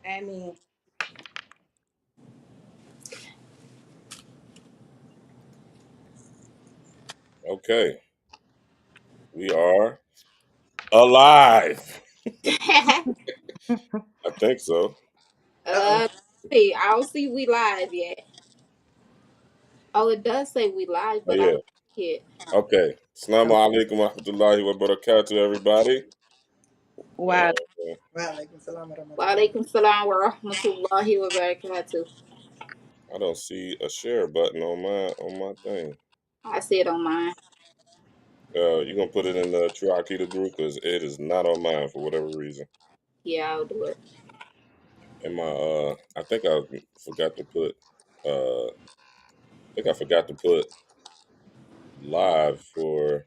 I mean, Okay, we are alive. I think so. uh-oh. let's see. I don't see we live yet. Oh, it does say we live, Oh but I yeah. don't see it. Okay. Assalamu alaikum wa rahmatullahi wa barakatuh, everybody. Wow. Uh, Wa alaikum salam wa Wa rahmatullah. alaikum salam wa rahmatullahi wa barakatuh. I don't see a share button on my thing. I see it on mine. You gonna put it in the True Akita group because it is not on mine for whatever reason. Yeah, I'll do it. And I think I forgot to put. I think I forgot to put live for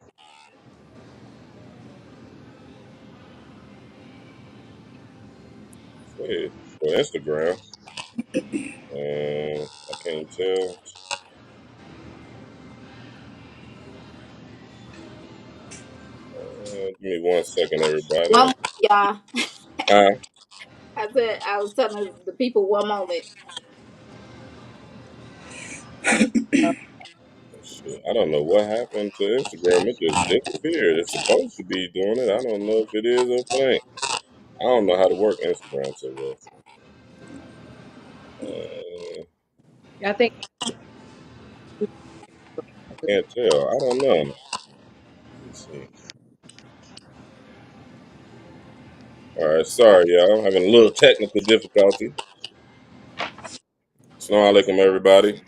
Instagram, and I can't tell. Give me 1 second, One everybody. moment, y'all. Huh? I said I was telling the people one moment. Shit, I don't know what happened to Instagram. It just disappeared. It's supposed to be doing it. I don't know if it is or if it ain't. I don't know how to work Instagram so well. I think I can't tell. I don't know. Let's see. All right, sorry, y'all. I'm having a little technical difficulty. Assalamu alaikum, everybody.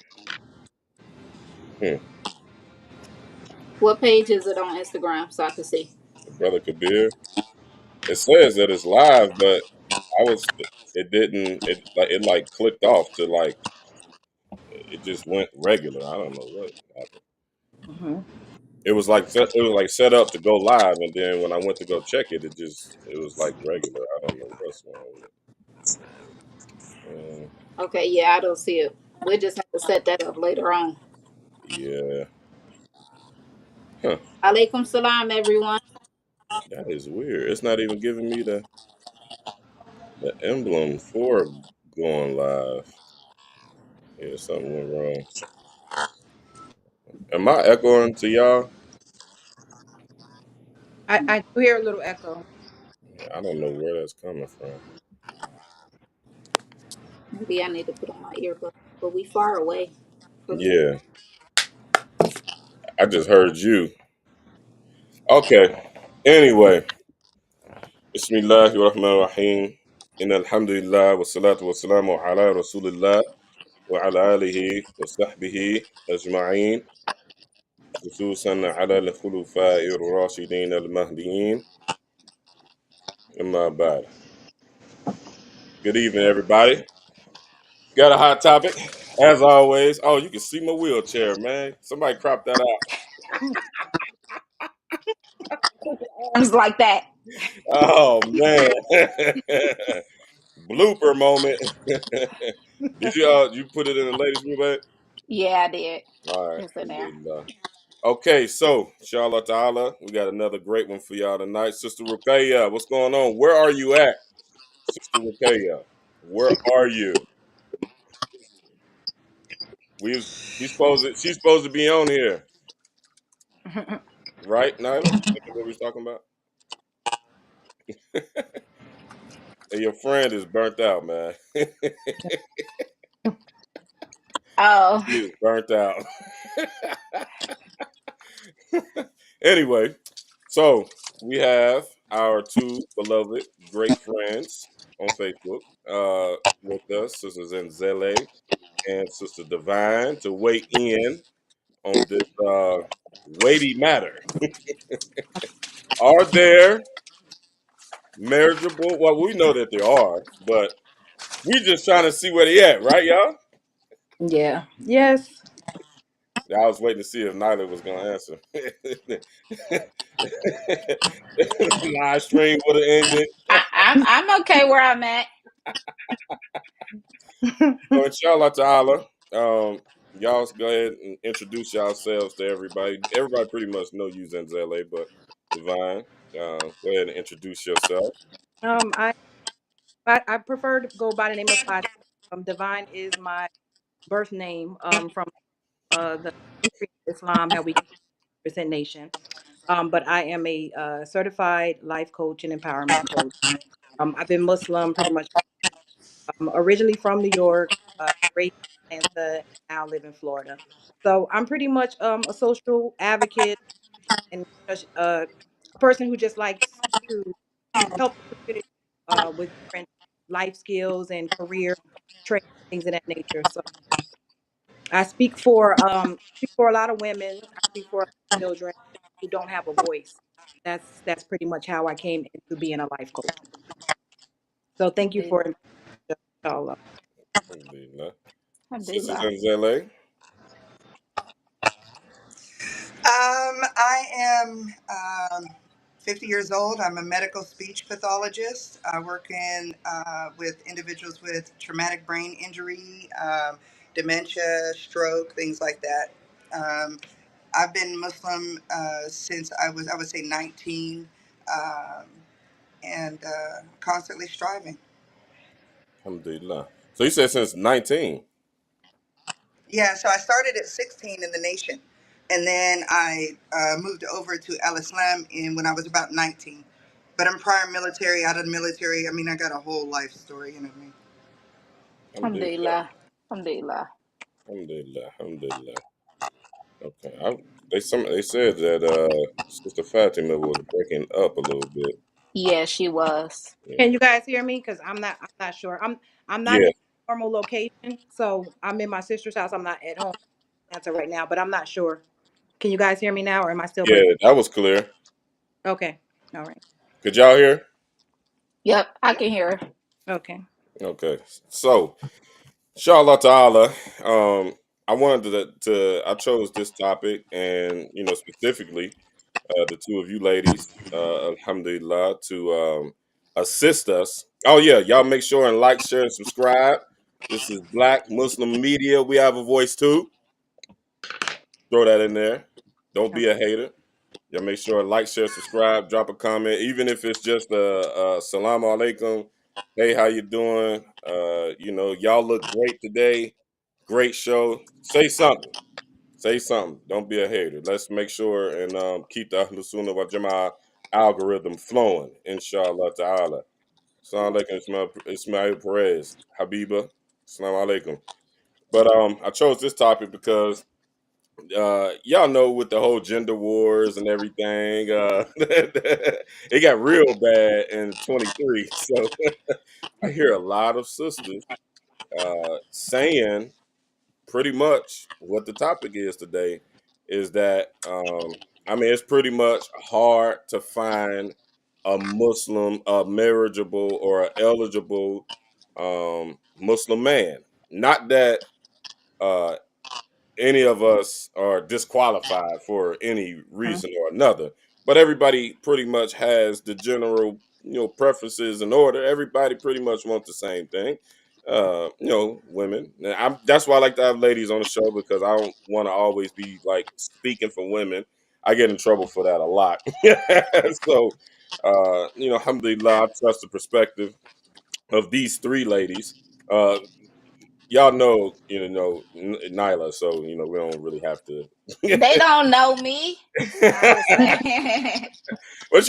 Hmm. What page is it on Instagram so I can see? Brother Kabir. It says that it's live, but I was. It didn't. It clicked off to it just went regular. I don't know what happened. hmm It was like set up to go live, and then when I went to go check it, it was like regular. I don't know what's wrong with it. Okay, yeah, I don't see it. We'll just have to set that up later on. Yeah, huh, Alaikum salam, everyone. that is weird. It's not even giving me the emblem for going live. Yeah, something went wrong. Am I echoing to y'all? I do hear a little echo. I don't know where that's coming from. Maybe I need to put on my earbud, but we far away from you. Yeah, I just heard you. Okay. Anyway, Bismillahirrahmanirrahim. إن الحمد لله والصلاة والسلام على رسول الله وعلى آله وصحبه أجمعين خصوصا على الخلفاء الراشدين المهديين أما بعد. Good evening, everybody. Got a hot topic, as always. Oh, you can see my wheelchair, man. Somebody crop that out. Arms like that. Oh man, blooper moment. Did you put it in the latest group? Babe? Yeah, I did. All right, It's in there. alhamdulillah. Okay, so inshallah ta'ala, we got another great one for y'all tonight. Sister Ruqayya, what's going on? Where are you at? Sister Ruqayya, where are you? We she's supposed to be on here, right, Nyla? Think of what we was talking about? And your friend is burnt out, man. Oh, She is burnt out. Anyway, so we have our two beloved great friends on Facebook with us, Sister Zenzele and Sister Divine, to weigh in on this weighty matter. Are there marriageable? Well, we know that there are, but we just trying to see where they at, right, y'all? Yeah. Yes. I was waiting to see if Nyla was gonna answer. Live stream would have ended. I'm okay where I'm at. So inshallah ta'ala, y'all go ahead and introduce yourselves to everybody. Everybody pretty much know you Zenzele, but Divine, go ahead and introduce yourself. I I prefer to go by the name of Fatima. Divine is my birth name. From the country of Islam, how we represent nation. But I am a certified life coach and empowerment coach. I've been Muslim pretty much originally from New York, raised in Atlanta, and now live in Florida. So I'm pretty much a social advocate and just, a person who just likes to help the community with different life skills and career training, things of that nature. So I speak for a lot of women. I speak for a lot of children who don't have a voice. That's pretty much how I came into being a life coach. So thank you for Alhamdulillah. inviting me, inshallah. Alhamdulillah. Sisters Alhamdulillah. in ZLA. I am 50 years old. I'm a medical speech pathologist. I work with individuals with traumatic brain injury, dementia, stroke, things like that. Um, I've been Muslim since I would say 19, um, and constantly striving. Alhamdulillah. So you said since 19. Yeah, so I started at 16 in the nation, and then I moved over to Al Islam when I was about 19. But I'm prior military, out of the military. I mean, I got a whole life story, you know what I mean? Alhamdulillah. Alhamdulillah. Alhamdulillah. Alhamdulillah. Alhamdulillah. Okay. They said that Sister Fatima was breaking up a little bit. Yeah, she was. Yeah. Can you guys hear me? Because I'm not sure. I'm not Yeah. in a normal location, so I'm in my sister's house. I'm not at home answer right now, but I'm not sure. Can you guys hear me now, or am I still breaking? Yeah. That was clear. Okay, all right, Could y'all hear? Yep, I can hear her. okay. Okay. So, inshallah ta'ala, I wanted I chose this topic and, specifically the two of you ladies, alhamdulillah, to assist us. Oh, yeah. Y'all make sure and like, share, and subscribe. This is Black Muslim Media. We have a voice too. Throw that in there. Don't be a hater. Y'all make sure and like, share, subscribe, drop a comment, even if it's just a salam alaikum. Hey, how you doing? Y'all look great today. Great show. Say something. Say something. Don't be a hater. Let's make sure and keep the Ahlus Sunnah wal Jama'ah algorithm flowing. Inshallah ta'ala. Assalamu alaikum, Ismail Perez. Habiba. Assalamu alaikum. But I chose this topic because y'all know with the whole gender wars and everything, it got real bad in 23. So I hear a lot of sisters saying pretty much what the topic is today is that I mean it's pretty much hard to find a Muslim, a marriageable or a eligible Muslim man. Not that uh, any of us are disqualified for any Mhm. reason or another. But everybody pretty much has the general, preferences in order. Everybody pretty much wants the same thing. Women. Now, that's why I like to have ladies on the show because I don't want to always be like speaking for women. I get in trouble for that a lot. So, alhamdulillah, I trust the perspective of these three ladies. Uh, y'all know, Nyla, so we don't really have to. They don't know me. No, I'm just saying. But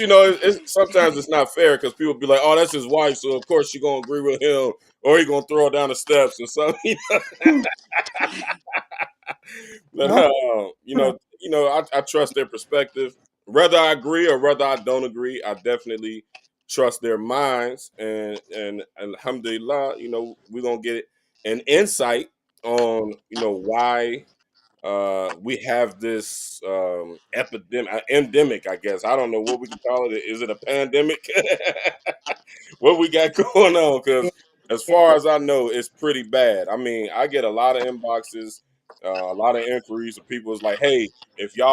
sometimes it's not fair because people be like, "Oh, that's his wife, so of course she gonna agree with him, or he gonna throw her down the steps or something." But Nope. I trust their perspective. Whether I agree or whether I don't agree, I definitely trust their minds. And alhamdulillah, we're gonna get an insight on why we have this endemic, I guess. I don't know what we can call it. Is it a pandemic? What we got going on? Yeah, Because as yeah. far as I know, it's pretty bad. I mean, I get a lot of inboxes, a lot of inquiries of people. Is like, hey, if you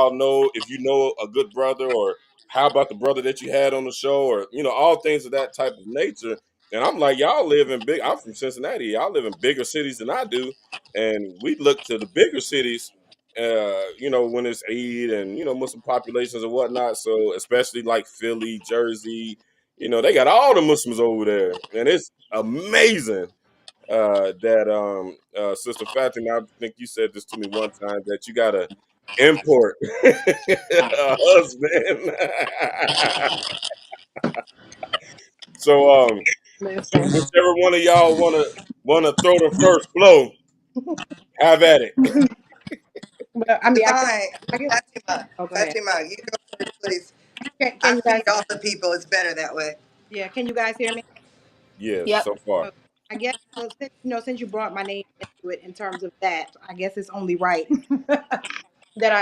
know a good brother, or how about the brother that you had on the show, or all things of that type of nature. And I'm like, y'all live in big. I'm from Cincinnati. Y'all live in bigger cities than I do, and we look to the bigger cities when it's Eid and Muslim populations and whatnot. So especially like Philly, Jersey, They got all the Muslims over there, and it's amazing that Sister Fatima, I think you said this to me one time that you gotta import a husband. So Listen, whichever one of y'all wanna throw the first blow, have at it. but I mean, Divine, I guess. Fatima, Oh, go ahead. Fatima, you go first, please. Can I you guys? feed all the people. It's better that way. Yeah, can you guys hear me? Yes, Yep. so far. Oh, I guess well, since you brought my name into it in terms of that, I guess it's only right that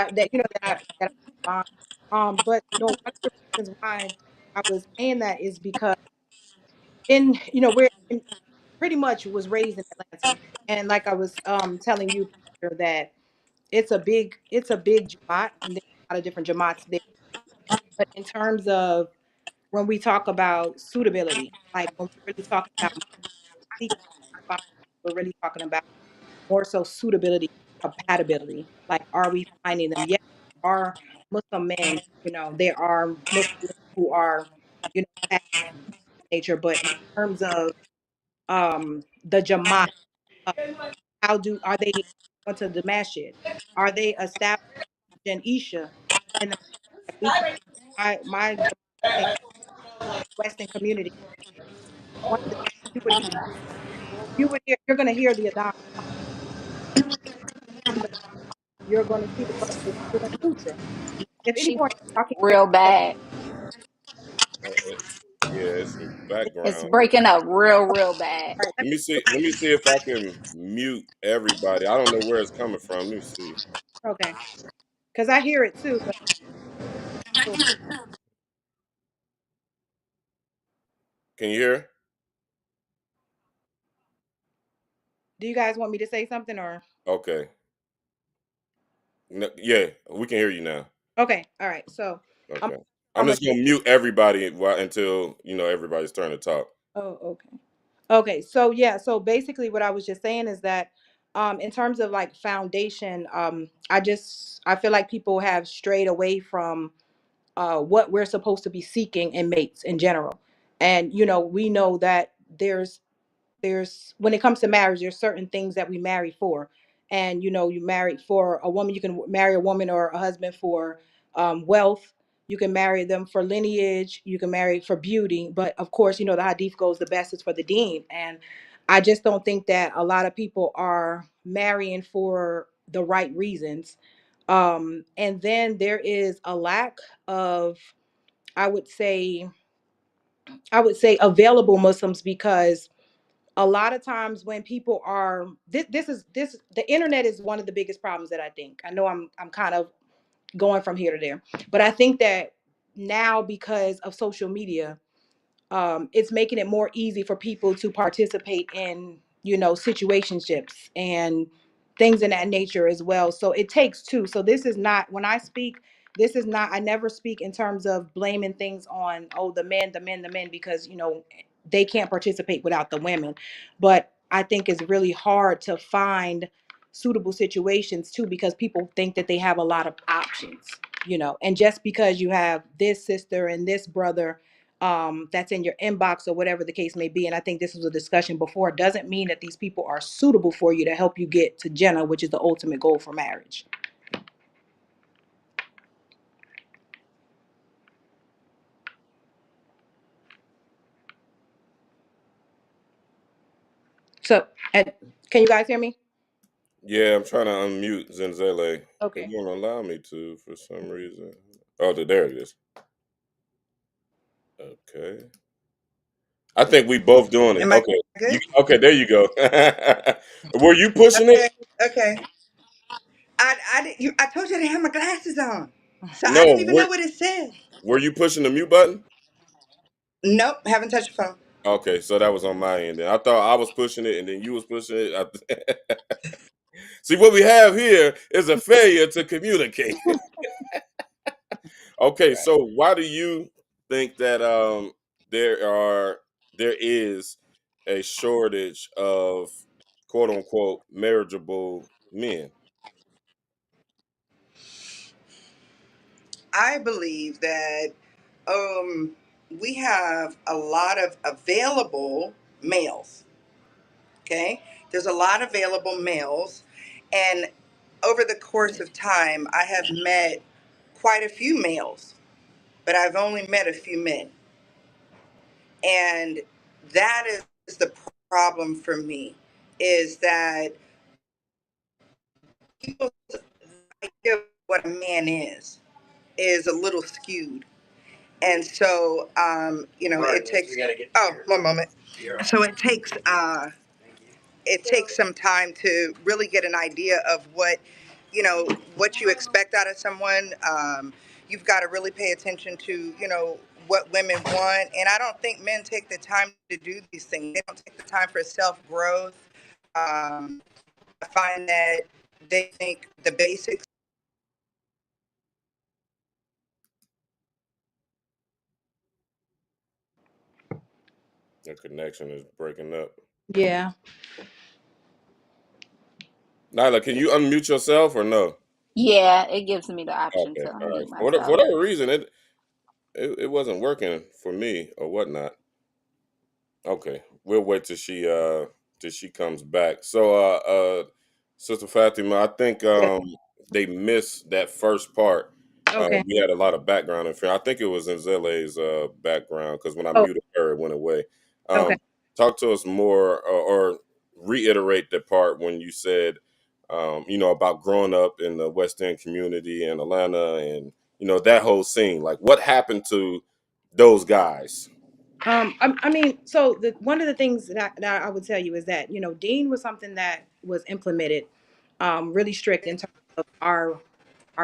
I respond. But one of the reasons why I was saying that is because we're pretty much was raised in Atlanta, and like I was telling you earlier, that it's a big Jamaat, and there's a lot of different Jamaats there. But in terms of when we talk about suitability, like when we're really talking about seeking a spot, we're really talking about more so suitability, compatibility. Like, are we finding them? Yes, there are Muslim men, there are Muslim men who are, that nature, but in terms of the Jamaat, uh, are they going to the masjid? Are they established in Isha? And like we talk, my Jamaat, Western community, one of the things you're going to hear the Adhan, but you're going to see the brothers doing sutra. If any She point you're talking here, real bad. Uh, yeah, it's some It's background. breaking up real bad. all right, Let me see. Let me see if I can mute everybody. I don't know where it's coming from. Let me see. okay, because I hear it too. But Can you hear? do you guys want me to say something or? Okay. No, yeah, we can hear you now. Okay, all right. So I'm Okay. I'm I'm a just gonna mute everybody until everybody's turn to talk. oh okay. Okay, so yeah, so basically what I was just saying is that in terms of like foundation, I feel like people have strayed away from what we're supposed to be seeking in mates in general. And we know that there's when it comes to marriage, there's certain things that we marry for. And you marry for a woman, you can marry a woman or a husband for wealth. You can marry them for lineage, you can marry for beauty, but of course, the hadith goes, the best is for the deen. And I just don't think that a lot of people are marrying for the right reasons. And then there is a lack of, i would say I would say, available Muslims, because a lot of times when people are this the internet is one of the biggest problems that I think. I know I'm kind of going from here to there, but I think that now, because of social media, it's making it more easy for people to participate in situationships and things in that nature as well. So it takes two. So this is not, when I speak, this is not, I never speak in terms of blaming things on, oh, the men, because they can't participate without the women. But I think it's really hard to find suitable situations too, because people think that they have a lot of options. And just because you have this sister and this brother that's in your inbox or whatever the case may be, and I think this was a discussion before, doesn't mean that these people are suitable for you to help you get to Jenna, which is the ultimate goal for marriage. So, can you guys hear me? Yeah, I'm trying to unmute Zenzele. It Okay. won't allow me to for some reason. Oh, there it is. Okay. I think we both doing it. Am I Okay. good? Okay, there you go. Were you pushing it? Okay. Okay. I told you I didn't have my glasses on, so I No. didn't even know what it said. Were you pushing the mute button? Nope, haven't touched the phone. Okay, so that was on my end. Then I thought I was pushing it, and then you was pushing it. See, what we have here is a failure to communicate. Okay, Right. so why do you think that there are there is a shortage of quote unquote marriageable men? I believe that. Um, we have a lot of available males. Okay, there's a lot of available males, and over the course of time, I have met quite a few males, but I've only met a few men, and that is the problem for me. Is that people's idea of what a man is a little skewed. And so, right, it takes. Oh, one moment. So it takes some time to really get an idea of what you expect out of someone. You've got to really pay attention to what women want, and I don't think men take the time to do these things. They don't take the time for self growth. I find that they think the basics. The connection is breaking up. Yeah. Nyla, can you unmute yourself or no? Yeah, it gives me the option Okay, to all right. unmute For myself. whatever reason, it wasn't working for me or whatnot. Okay, we'll wait till she comes back. So, Sister Fatima, I think they missed that first part. Okay. We had a lot of background info. I think it was in Zele's background because when I Oh, muted her, it went away. okay. Talk to us more, or reiterate the part when you said, about growing up in the West End community in Atlanta, and that whole scene. Like, what happened to those guys? I mean, so one of the things that I would tell you is that Dean was something that was implemented, really strict in terms of our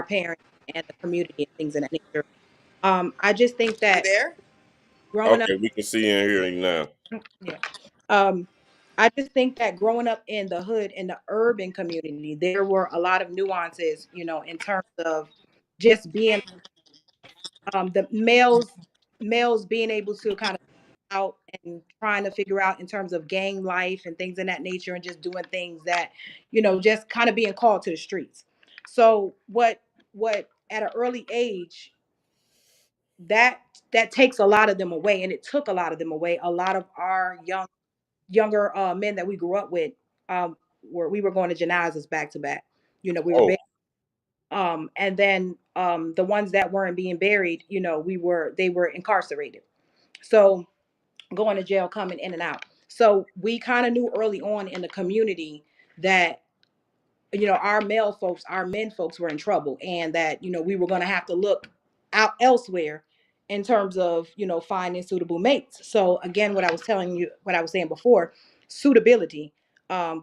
parents and the community and things of that nature. I just think You that there? growing up, Okay, we can see and hear you now. yeah, um, I just think that growing up in the hood in the urban community, there were a lot of nuances, in terms of just being the males being able to kind of out and trying to figure out in terms of gang life and things in that nature and just doing things that just kind of being called to the streets. So what at an early age that that takes a lot of them away, and it took a lot of them away. A lot of our younger men that we grew up with, we were going to janazas back to back. We were Oh, big, and then the ones that weren't being buried, they were incarcerated. So going to jail, coming in and out. So we kind of knew early on in the community that our male folks, our men folks were in trouble, and that we were going to have to look out elsewhere in terms of finding suitable mates. So again, what I was saying before, suitability,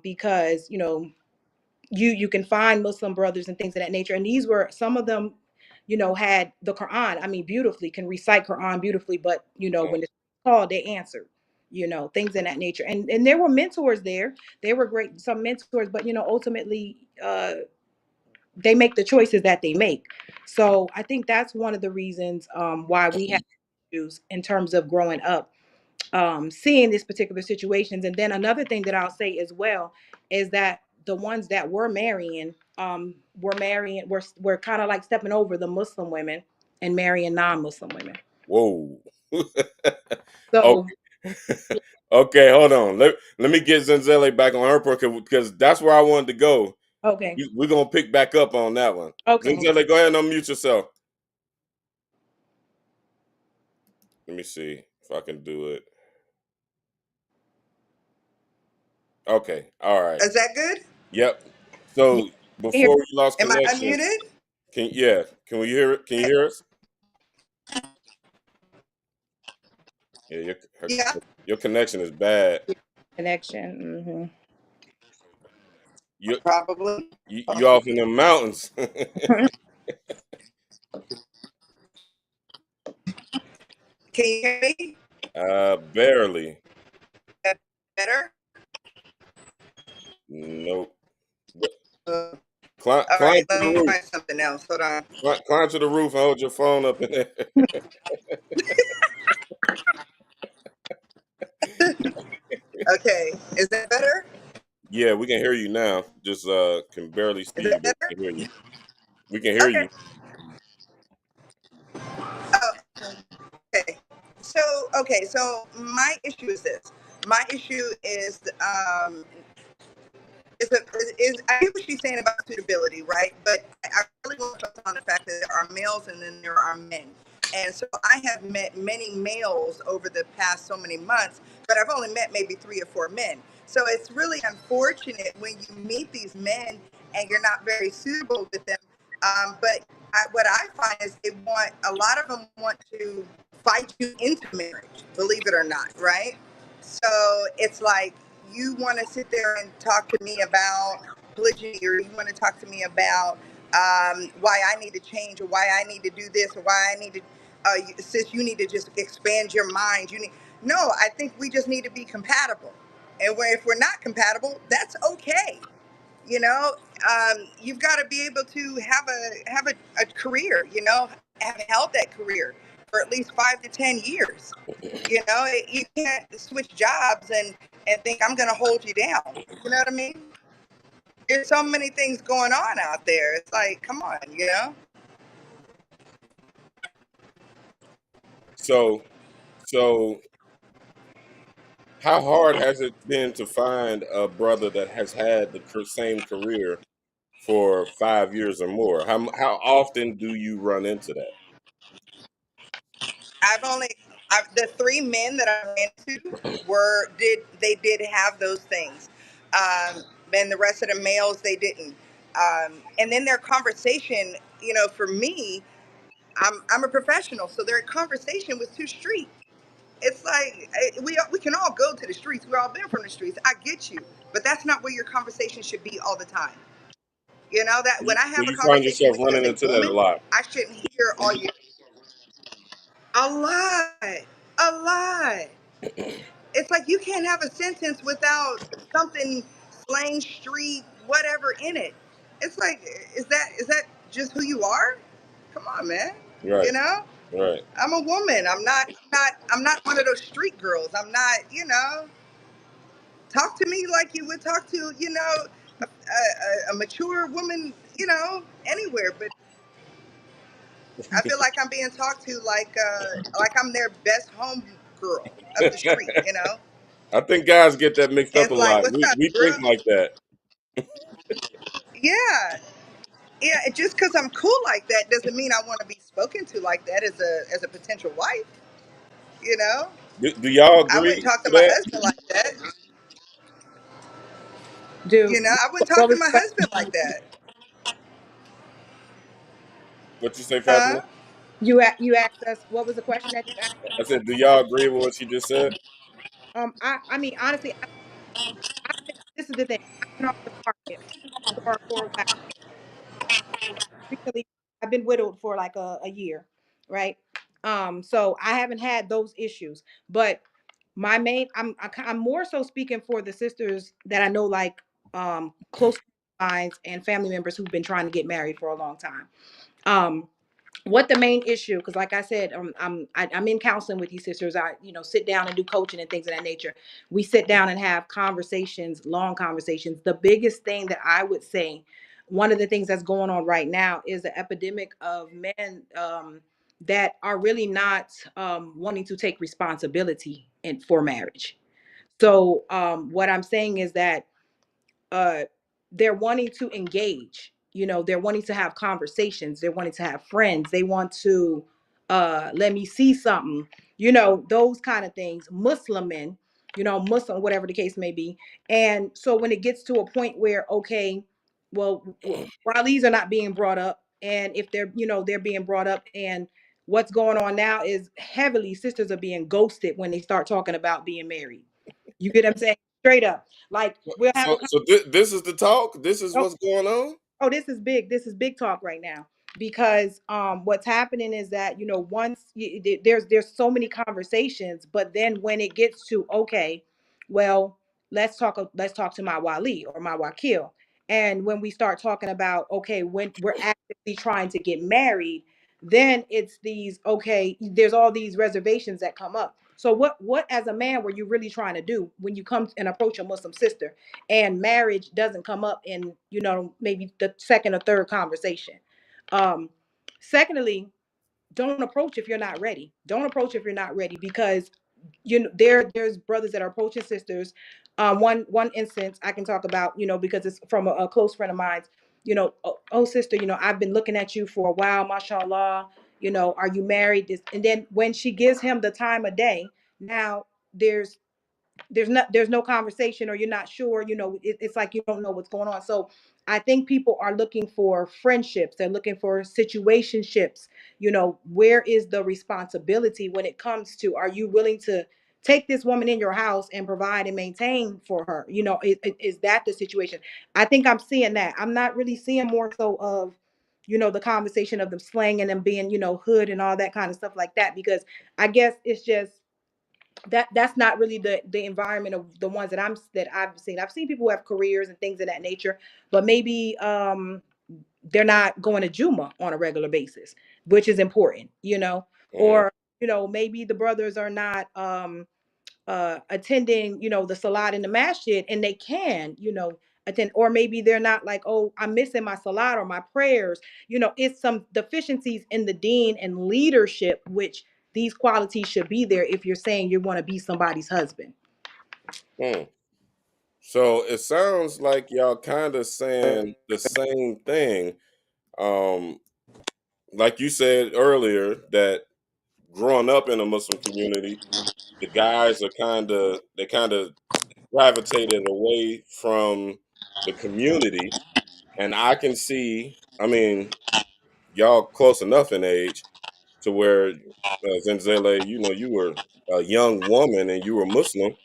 because you can find Muslim brothers and things of that nature, and these were some of them, had the Quran. I mean, beautifully can recite Quran beautifully, but when it's called, they answered. Things in that nature, and there were mentors there. They were great, some mentors, but ultimately, they make the choices that they make. So I think that's one of the reasons why we have issues in terms of growing up, seeing these particular situations. And then another thing that I'll say as well is that the ones that were kind of like stepping over the Muslim women and marrying non-Muslim women. whoa. So Okay. Okay, hold on. Let me get Zenzele back on her part because that's where I wanted to go. okay, We're gonna pick back up on that one. okay. Zenzele, go ahead and unmute yourself. Let me see if I can do it. Okay, all right. Is that good? Yep. Yeah, So here, before we lost Am I connection, unmuted? can we hear it? Can you hear us? Yeah, Yeah, your connection is bad. connection. You probably. you off in the mountains. Can you hear me? Barely. Better? Nope. But Uh, all climb right, to let the me roof. try something else. Hold on. Climb to the roof and hold your phone up in there. Okay, is that better? Yeah, we can hear you now. Just can barely Is see you, that but better? we can hear you. We can hear Okay. you. Oh, okay. So okay, so my issue is this. My issue is I get what she's saying about suitability, right? But I really want to focus on the fact that there are males and then there are men. And so I have met many males over the past so many months, but I've only met maybe 3 or 4 men. So it's really unfortunate when you meet these men and you're not very suitable with them. What I find is a lot of them want to fight you into marriage, believe it or not, right? So it's like you want to sit there and talk to me about polygyny, or you want to talk to me about why I need to change, or why I need to do this, or why I need to, sis, you need to just expand your mind. No, I think we just need to be compatible. And if we're not compatible, that's okay. You know, you've got to be able to have a career. Have held that career for at least 5 to 10 years. You can't switch jobs and think I'm going to hold you down. You know what I mean? There's so many things going on out there. It's like, come on. So, so how hard has it been to find a brother that has had the same career for 5 years or more? How often do you run into that? I've only the 3 men that I ran into did have those things, and the rest of the males they didn't. And then their conversation, for me, I'm a professional, so their conversation was too street. It's like we can all go to the streets. We've all been from the streets. I get you, but that's not where your conversation should be all the time. That Do when I do have a you find conversation yourself with you running as a into that a woman, lot? I shouldn't hear all your a lot, a lot. It's like you can't have a sentence without something slang street whatever in it. It's like is that just who you are? Come on, man. Right, You know, right. I'm a woman. I'm not one of those street girls. I'm not. Talk to me like you would talk to a mature woman. Anywhere. But I feel like I'm being talked to like I'm their best home girl of the street. I think guys get that mixed up a It's like, lot. what's up, We think girl? like that. Yeah, yeah. Just because I'm cool like that doesn't mean I want to be spoken to like that as a potential wife. You know, Do y'all I agree wouldn't talk to to my that? husband like that. Do I wouldn't talk what to was my the husband like that. What you say, Huh? Fatima? you asked us what was the question that you asked? I said, do y'all agree with what she just said? I mean honestly, this is the thing. I've been off the market for a while. Recently, I've been widowed for like a year, right? So I haven't had those issues, but I'm more so speaking for the sisters that I know, like close minds and family members who've been trying to get married for a long time. Um, what the main issue, because like I said, I'm in counseling with these sisters. I sit down and do coaching and things of that nature. We sit down and have conversations, long conversations. The biggest thing that I would say, one of the things that's going on right now is the epidemic of men that are really not wanting to take responsibility for marriage. So what I'm saying is that uh they're wanting to engage, they're wanting to have conversations, they're wanting to have friends, they want to let me see something, those kind of things. Muslim men, Muslim, whatever the case may be. And so when it gets to a point where, okay, well, Ralis are not being brought up, and if they're being brought up, and what's going on now is heavily sisters are being ghosted when they start talking about being married. You get what I'm saying? Straight up. Like we'll have a This is the talk. This is conversation. what's going on. Oh, this is big. This is big talk right now, because what's happening is that there's so many conversations, but then when it gets to, okay, well, let's talk to my wali or my wakil, and when we start talking about, okay, when we're actively trying to get married, then it's these, okay, there's all these reservations that come up. So what as a man were you really trying to do when you come and approach a Muslim sister and marriage doesn't come up in maybe the second or third conversation? um Secondly, don't approach if you're not ready. Don't approach if you're not ready, because there's brothers that are approaching sisters. One instance I can talk about, because it's from a close friend of mine. Oh, sister, I've been looking at you for a while, mashallah. Are you married? And then when she gives him the time of day, now there's there's no conversation, or you're not sure, it's like you don't know what's going on. So I think people are looking for friendships, they're looking for situationships. Where is the responsibility when it comes to, are you willing to take this woman in your house and provide and maintain for her? Is that the situation? I think I'm seeing that. I'm not really seeing more so of the conversation of them slang and them being hood and all that kind of stuff like that, because I guess it's just that's not really the environment of the ones that I've seen. I've seen people who have careers and things of that nature, but maybe they're not going to Juma on a regular basis, which is important, Mhm. or maybe the brothers are not attending, the salat in the masjid, and they can, attend, or maybe they're not like, oh, I'm missing my salat or my prayers. It's some deficiencies in the deen and leadership, which these qualities should be there if you're saying you want to be somebody's husband. Hmm. So it sounds like y'all kind of saying the same thing. Um, like you said earlier, that growing up in a Muslim community, the guys are kind of gravitated away from the community, and I can see. I mean, y'all close enough in age to where Zenzele, you were a young woman and you were Muslim,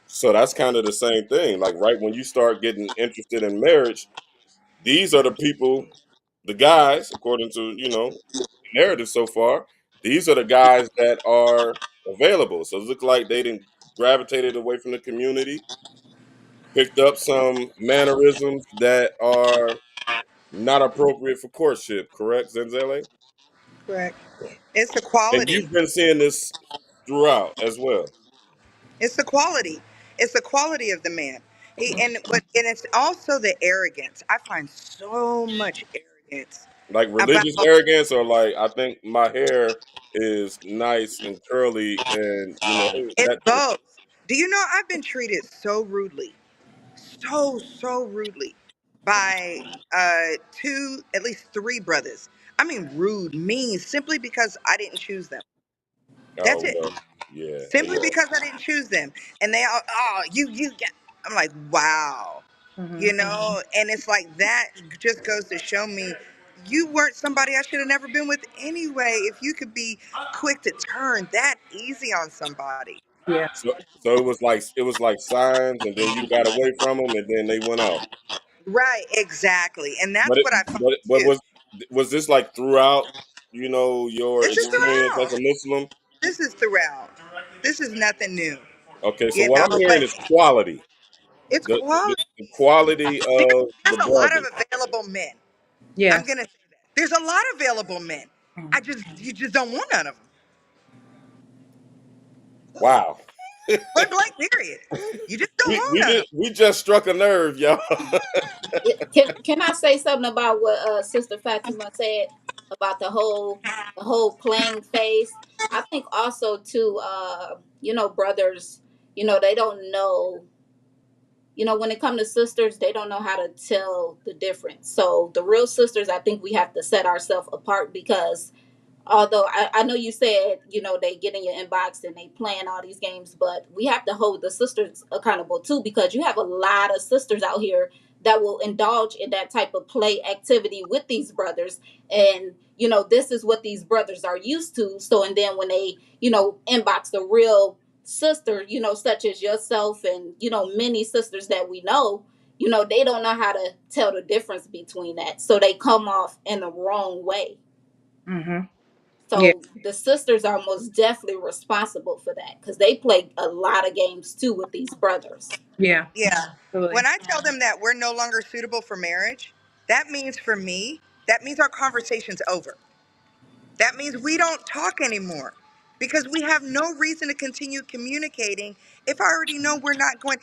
so that's kind of the same thing. Like right when you start getting interested in marriage, these are the people, the guys, according to narrative so far. These are the guys that are available. So it look like they didn't gravitated away from the community, picked up some mannerisms that are not appropriate for courtship. Correct, Zenzele? Correct. It's the And quality. you've been seeing this throughout as well. It's the quality. It's the quality of the man. And it's also the arrogance. I find so much arrogance Like about. religious arrogance, or like I think my hair is nice and curly, and It's that type of both. Do you know I've been treated so rudely, so rudely, by two, at least three brothers. I mean, rude, mean, simply because I didn't choose them. That's oh it. well, yeah, Simply yeah. because I didn't choose them, and they all, oh, you get. I'm like, wow, Hmm. and it's like that just goes to show me you weren't somebody I should have never been with anyway. If you could be quick to turn that easy on somebody. Yeah. So it was like signs, and then you got away from them, and then they went off. Right, exactly. And But that's it, what I find but too. was this like throughout your This is experience as throughout. a Muslim? This is throughout. This is nothing new, Okay, so what I'm but hearing is quality. it's The, the, quality. the quality Because of the there's a lot brother. of available men. I'm Yes. gonna say that. There's a lot of available men. Mhm. You just don't want none of them. Wow. Point blank, period. You just don't we want we none of did we just struck a nerve, y'all. Can I say something about what Sister Fatima said about the whole playing face? I think also too, brothers, they don't know. When it comes to sisters, they don't know how to tell the difference. So the real sisters, I think we have to set ourselves apart, because although I know you said they get in your inbox and they playing all these games, but we have to hold the sisters accountable too, because you have a lot of sisters out here that will indulge in that type of play activity with these brothers, and this is what these brothers are used to. So, and then when they inbox the real sister, such as yourself and many sisters that we know, they don't know how to tell the difference between that, so they come off in the wrong way. Mhm. Yeah. So the sisters are most definitely responsible for that, because they play a lot of games too with these brothers. Yeah. Yeah. Absolutely. When I tell them that we're no longer suitable for marriage, that means for me, that means our conversation's over. That means we don't talk anymore because we have no reason to continue communicating if I already know we're not going.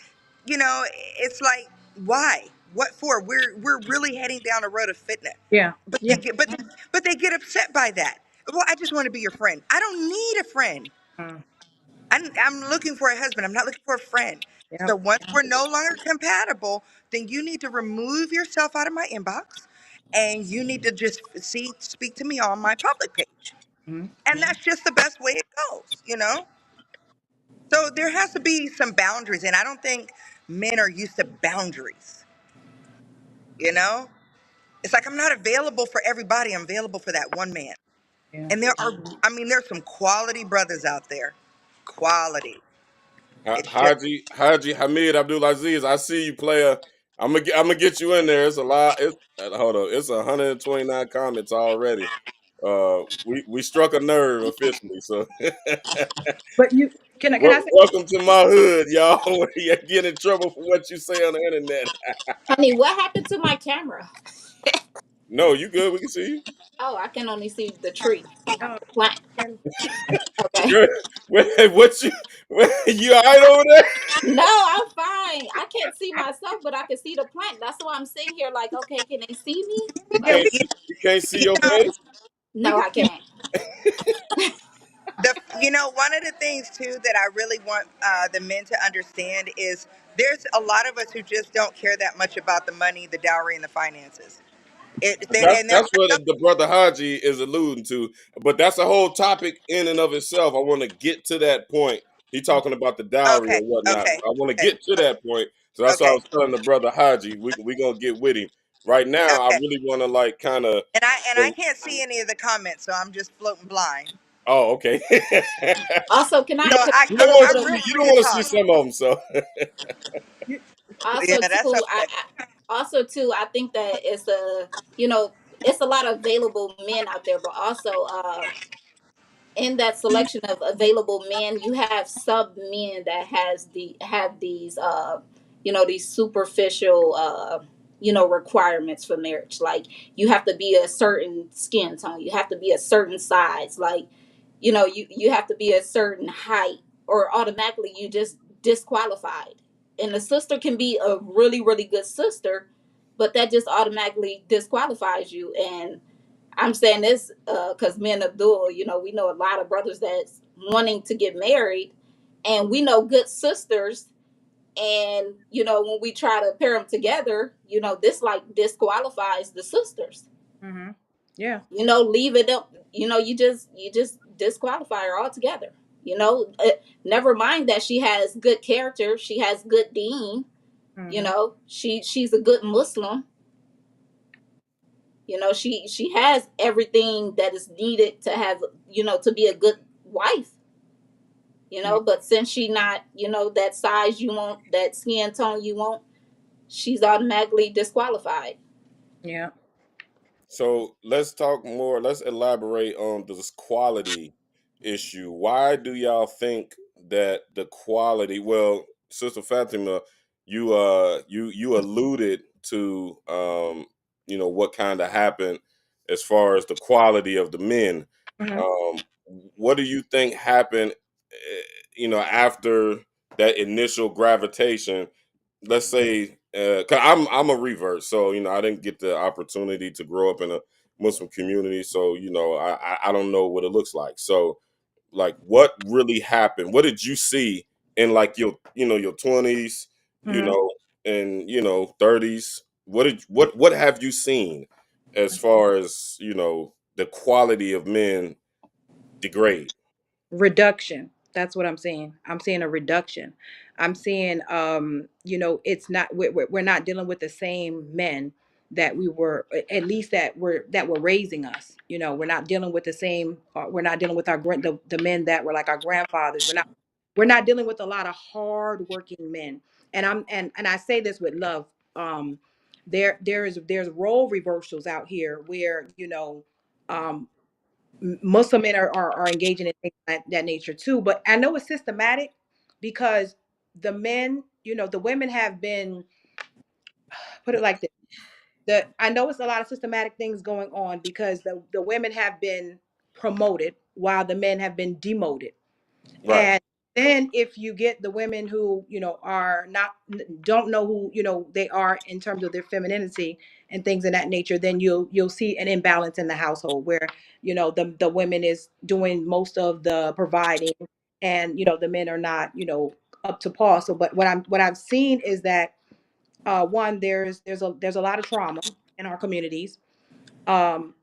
It's like, why? What for? We're really heading down a road of fitna. Yeah. But Yeah. they get upset by that. Well, I just want to be your friend. I don't need a friend. Mm, I'm looking for a husband. I'm not looking for a friend. yep. So once we're no longer compatible, then you need to remove yourself out of my inbox, and you need to just speak to me on my public page. Mm, And that's just the best way it goes, you know? So there has to be some boundaries, and I don't think men are used to boundaries, you know? It's like I'm not available for everybody. I'm available for that one man. yeah. And there are, I mean, there's some quality brothers out there. Quality. It's just, Haji Hamid Abdulaziz, I see you, player. I'm gonna get you in there. It's a lot. It's hold on. It's 129 comments already. We struck a nerve officially. So, But you can I say? welcome to my hood, y'all. Where you get in trouble for what you say on the internet. Honey, what happened to my camera? No, you good? We can see you. Oh, I can only see the tree, Oh, the plant. can, Okay. Girl, what you? You all right over there? No, I'm fine. I can't see myself, but I can see the plant. That's why I'm sitting here like, okay, can they see me? You yeah, Like, can't we see. You can't see you your know, face. we no, can I see. can't. the one of the things too that I really want the men to understand is there's a lot of us who just don't care that much about the money, the dowry, and the finances. And there That's are what some. the brother Haji is alluding to. But that's a whole topic in and of itself. I want to get to that point. He talking about the dowry Okay, or whatnot. okay, I want to okay, get to that point. So that's why I okay, was telling the brother Haji, we gonna get with him. Right now, I okay. really want to like kind of. And I can't see any of the comments, so I'm just floating blind. Oh, okay. Also, can I So can I You say don't a want little to I'm bit? see. real You free don't to want to see talk. some of them. So You, Also, Yeah, that's too, okay. also too, I think that it's a, it's a lot of available men out there, but also in that selection of available men, you have some men that have these these superficial requirements for marriage. Like, you have to be a certain skin tone, you have to be a certain size, like, you have to be a certain height, or automatically you just disqualified. And the sister can be a really, really good sister, but that just automatically disqualifies you. And I'm saying this because me and Abdul, we know a lot of brothers that's wanting to get married, and we know good sisters. And when we try to pair them together, this like disqualifies the sisters. mm-hmm. Yeah. Leave it up. You just disqualify her altogether. Never mind that she has good character, she has good deen. Mm-hmm. She's a good Muslim. She has everything that is needed to have, to be a good wife. Yeah. But since she not, that size you want, that skin tone you want, she's automatically disqualified. Yeah. So let's talk more. Let's elaborate on this quality issue. Why do y'all think that the quality? Well, Sister Fatima, you alluded to what kind of happened as far as the quality of the men. Mm-hmm. Um, what do you think happened? After that initial gravitation, let's say, cause I'm a revert, so I didn't get the opportunity to grow up in a Muslim community, so I don't know what it looks like. So, like, what really happened? What did you see in like your 20s, Mm-hmm. and 30s? What have you seen as far as the quality of men degrade? Reduction. That's what I'm seeing. I'm seeing a reduction. I'm seeing it's not we're not dealing with the same men that we were, at least that were raising us. We're not dealing with the same, we're not dealing with the men that were like our grandfathers. We're not dealing with a lot of hard working men. And I say this with love. There's role reversals out here where um Muslim men are engaging in things that nature too. But I know it's systematic because the men, the women have been, put it like this. I know it's a lot of systematic things going on because the women have been promoted while the men have been demoted. Right. And then if you get the women who, are not, don't know who, they are in terms of their femininity and things of that nature, then you'll see an imbalance in the household where, the women is doing most of the providing, and, the men are not, up to par. So, but what I've seen is that, one, there's a lot of trauma in our communities. Um,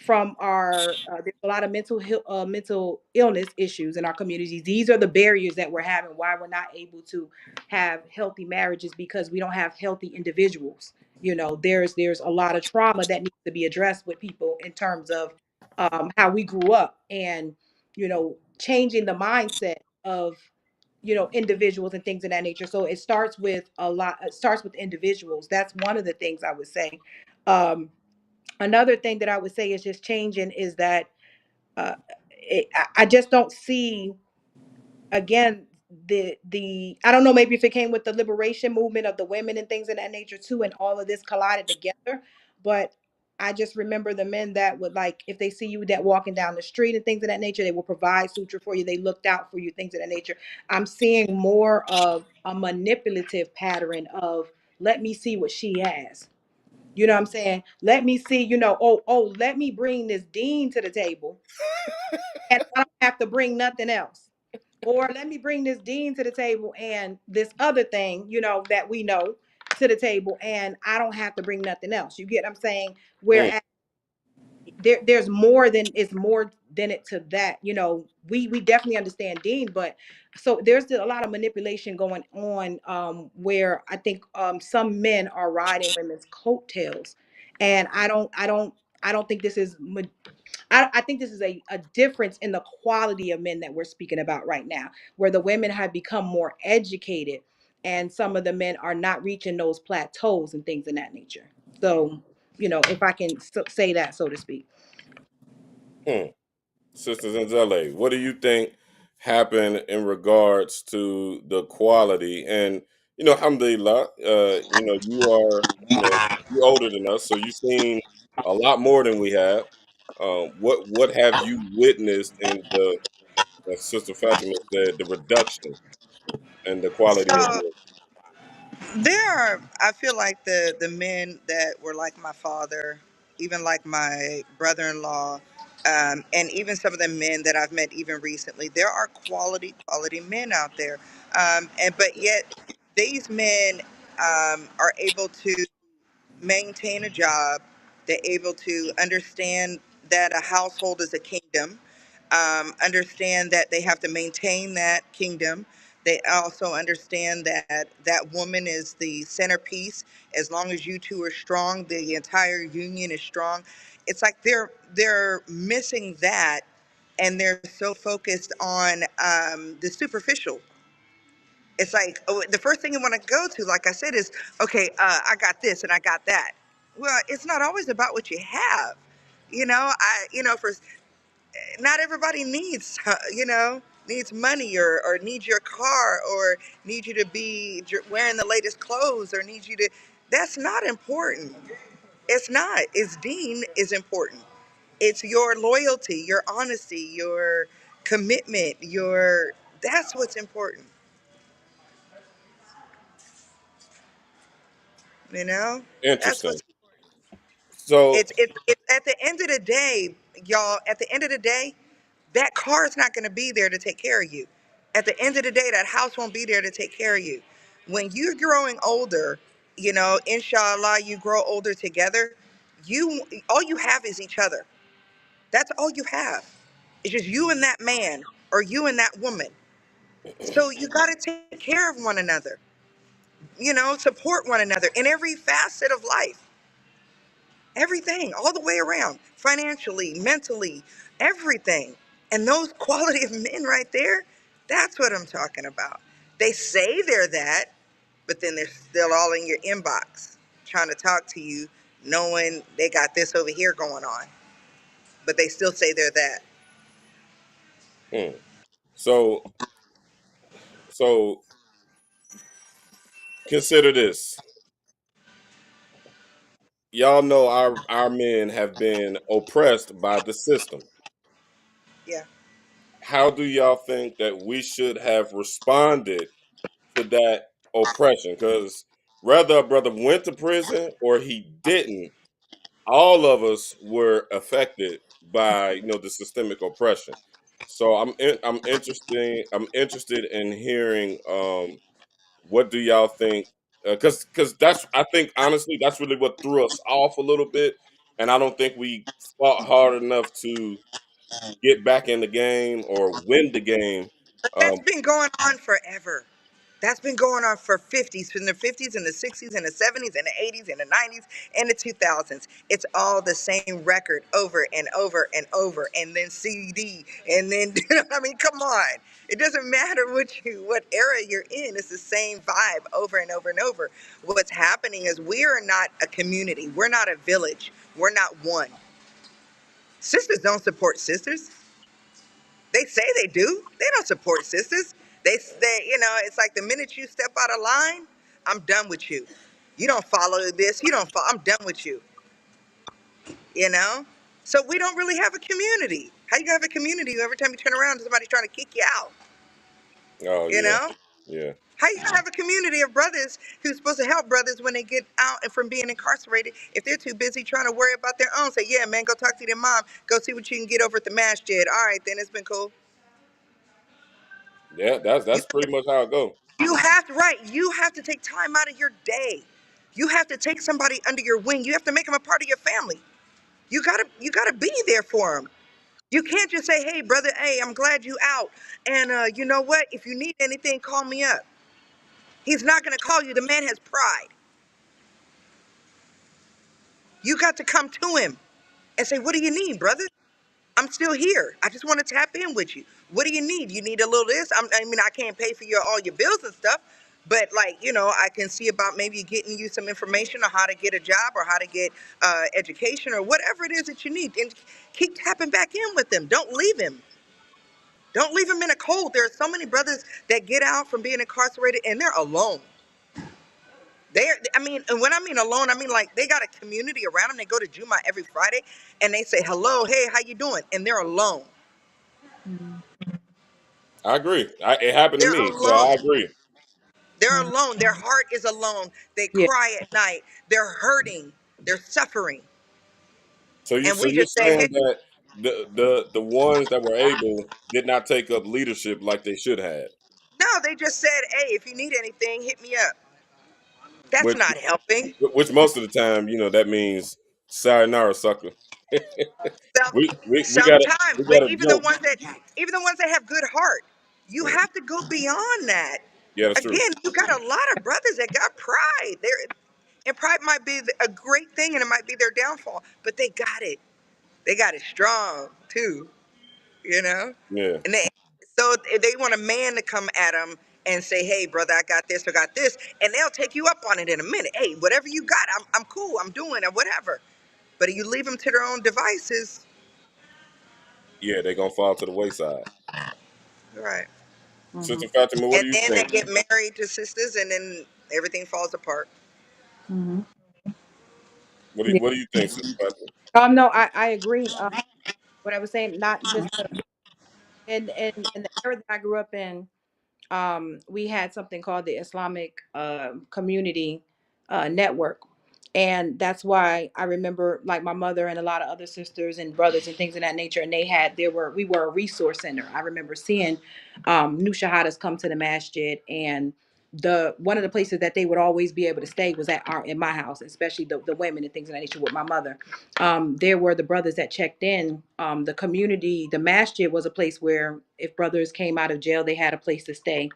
from our There's a lot of mental illness issues in our communities. These are the barriers that we're having, why we're not able to have healthy marriages, because we don't have healthy individuals. There's a lot of trauma that needs to be addressed with people in terms of, how we grew up, and, changing the mindset of, individuals and things of that nature. So it starts with individuals. That's one of the things I would say. Um, Another thing that I would say is just changing is that, I just don't see, again, the I don't know, maybe if it came with the liberation movement of the women and things of that nature too, and all of this collided together. But I just remember the men that would, like, if they see you that walking down the street and things of that nature, they will provide suture for you. They looked out for you, things of that nature. I'm seeing more of a manipulative pattern of, let me see what she has. You know what I'm saying? Let me see, let me bring this dean to the table, and I don't have to bring nothing else. Or let me bring this dean to the table and this other thing, that we know, to the table, and I don't have to bring nothing else. You get what I'm saying? Mm, Whereas there's more than, it's more than it to that. We definitely understand dean, but so there's a lot of manipulation going on, where I think, some men are riding women's coattails, and I don't think this is I think this is a difference in the quality of men that we're speaking about right now, where the women have become more educated, and some of the men are not reaching those plateaus and things of that nature. So, if I can say that, so to speak. mm. Sisters in LA, what do you think happened in regards to the quality? And alhamdulillah, you older than us, so you've seen a lot more than we have. What have you witnessed in the, as Sister Fatima said, the reduction and the quality of So men? there are, I feel like the men that were like my father, even like my brother-in-law, and even some of the men that I've met even recently, there are quality men out there, and but yet these men are able to maintain a job. They're able to understand that a household is a kingdom, understand that they have to maintain that kingdom. They also understand that that woman is the centerpiece. As long as you two are strong, the entire union is strong. It's like they're missing that, and they're so focused on the superficial. It's like, oh, the first thing you want to go to, like I said, is okay. I got this and I got that. Well, it's not always about what you have. For not everybody needs, needs money or needs your car or needs you to be wearing the latest clothes or needs you to. That's not important. It's not. It's Dean is important. It's your loyalty, your honesty, your commitment, your. That's what's important. You know, that's Interesting. what's. So, It's at the end of the day, y'all. At the end of the day, that car is not going to be there to take care of you. At the end of the day, that house won't be there to take care of you. When you're growing older, inshallah, you grow older together. You all you have is each other. That's all you have. It's just you and that man or you and that woman. So you got to take care of one another. Support one another in every facet of life. Everything, all the way around, financially, mentally, everything. And those quality of men right there, that's what I'm talking about. They say they're that, but then they're still all in your inbox trying to talk to you, knowing they got this over here going on, but they still say they're that. mm. so, so consider this. Y'all know our men have been oppressed by the system. Yeah. how do y'all think that we should have responded to that oppression? Because whether a brother went to prison or he didn't, all of us were affected by the systemic oppression. So I'm interested in hearing what do y'all think? Because that's I think honestly that's really what threw us off a little bit, and I don't think we fought hard enough to get back in the game or win the game. But that's Um, been going on forever. That's been going on for 50s, from the 50s and the 60s and the 70s and the 80s and the 90s and the 2000s. It's all the same record over and over and over, and then CD, and then I mean, come on. It doesn't matter what era you're in. It's the same vibe over and over and over. What's happening is we are not a community. We're not a village. We're not one. Sisters don't support sisters. They say they do. They don't support sisters. It's like the minute you step out of line, I'm done with you. You don't follow this. You don't follow. I'm done with you. You know. So we don't really have a community. How you gonna have a community every time you turn around, somebody's trying to kick you out? oh You yeah, know. yeah, How you gonna have a community of brothers who's supposed to help brothers when they get out and from being incarcerated if they're too busy trying to worry about their own? Say, yeah, man, go talk to their mom. Go see what you can get over at the masjid. All right, then it's been cool. yeah. That's You that's pretty much how it goes. You have to, right. You have to take time out of your day. You have to take somebody under your wing. You have to make them a part of your family. You gotta be there for them. You can't just say, "Hey, brother, hey, I'm glad you out, and you know what? If you need anything, call me up." He's not gonna call you. The man has pride. You got to come to him and say, "What do you need, brother? I'm still here. I just want to tap in with you. What do you need? You need a little this? I mean, I can't pay for all your bills and stuff, but like, I can see about maybe getting you some information on how to get a job or how to get education or whatever it is that you need. And keep tapping back in with them. Don't leave him. Don't leave him in a cold. There are so many brothers that get out from being incarcerated and they're alone. And when I mean alone, I mean like they got a community around them. They go to Juma every Friday and they say, hello, hey, how you doing? And they're alone. Mhm. I agree. It happened to They're me, so I alone. agree. They're Mhm. alone. Their heart is alone. They Yeah. cry at night. They're hurting. They're suffering. So you And so we you're just say, hey, saying that the ones that were able did not take up leadership like they should have, no, they just said, hey, if you need anything, hit me up. That's which not helping. which most of the time, that means sayonara, sucker. Some, We gotta sometimes, we but gotta jump. even the ones that have good heart, you Yeah, have to go beyond that. yeah, that's true. Again, you got a lot of brothers that got pride. And pride might be a great thing, and it might be their downfall, but they got it. They got it strong too. you know? Yeah, And they want a man to come at them and say, hey, brother, I got this, I got this. And they'll take you up on it in a minute. Hey, whatever you got, I'm cool, I'm doing it, whatever. But if you leave them to their own devices, yeah, they're gonna fall to the wayside. right. Mhm. Sister Fatima, what And do you then they think? get married to sisters and then everything falls apart. Mhm. What do you, Yeah. what do you think, Sister Fatima? No, I agree. What I was saying, not just in the era that I grew up in, we had something called the Islamic Community Network. And that's why I remember like my mother and a lot of other sisters and brothers and things of that nature. And we were a resource center. I remember seeing new shahadas come to the masjid, and one of the places that they would always be able to stay was in my house, especially the women and things of that nature with my mother. There were the brothers that checked in. The community, the masjid was a place where if brothers came out of jail, they had a place to stay,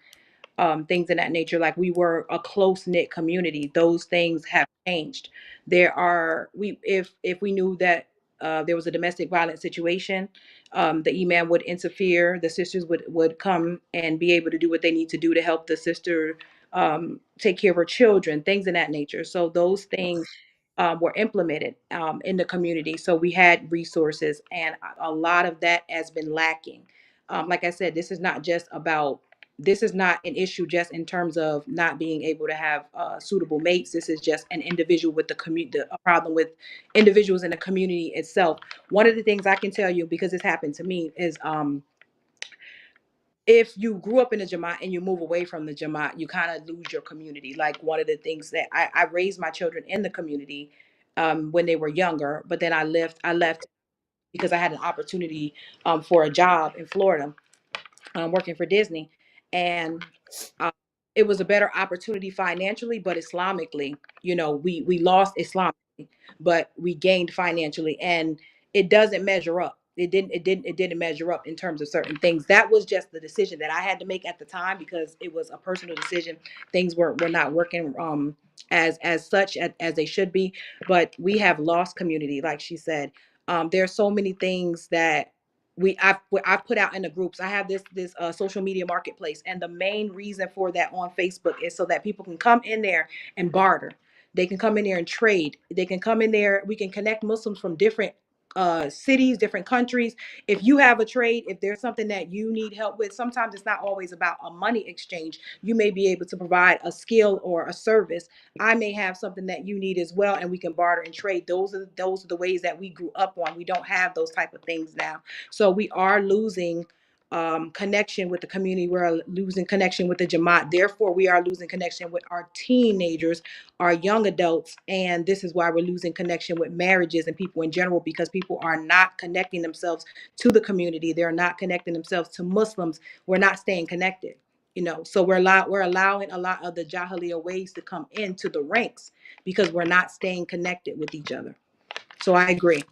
things of that nature. Like we were a close knit community. Those things have changed. If we knew that there was a domestic violence situation, the imam would interfere. The sisters would come and be able to do what they need to do to help the sister take care of her children, things of that nature. So those things were implemented in the community. So we had resources, and a lot of that has been lacking. Like I said, this is not an issue just in terms of not being able to have suitable mates. This is just an individual with a problem with individuals in the community itself. One of the things I can tell you, because this happened to me, is if you grew up in the Jamaat and you move away from the Jamaat, you kind of lose your community. Like one of the things that I raised my children in the community when they were younger, but then I left because I had an opportunity for a job in Florida, working for Disney, and uh, it was a better opportunity financially, but Islamically, we lost Islam, but we gained financially, and it doesn't measure up. It didn't measure up in terms of certain things. That was just the decision that I had to make at the time because it was a personal decision. Things were not working as such as they should be, but we have lost community, like she said. There's so many things that I've put out in the groups. I have this social media marketplace, and the main reason for that on Facebook is so that people can come in there and barter. They can come in there and trade. They can come in there. We can connect Muslims from different cities, different countries. If you have a trade, if there's something that you need help with, sometimes it's not always about a money exchange. You may be able to provide a skill or a service. I may have something that you need as well, and we can barter and trade. Those are the ways that we grew up on. We don't have those type of things now, so we are losing connection with the community. We're losing connection with the Jamaat. Therefore, we are losing connection with our teenagers, our young adults, and this is why we're losing connection with marriages and people in general, because people are not connecting themselves to the community. They're not connecting themselves to Muslims. We're not staying connected. So we're allowing a lot of the Jahiliyyah ways to come into the ranks because we're not staying connected with each other. So I agree.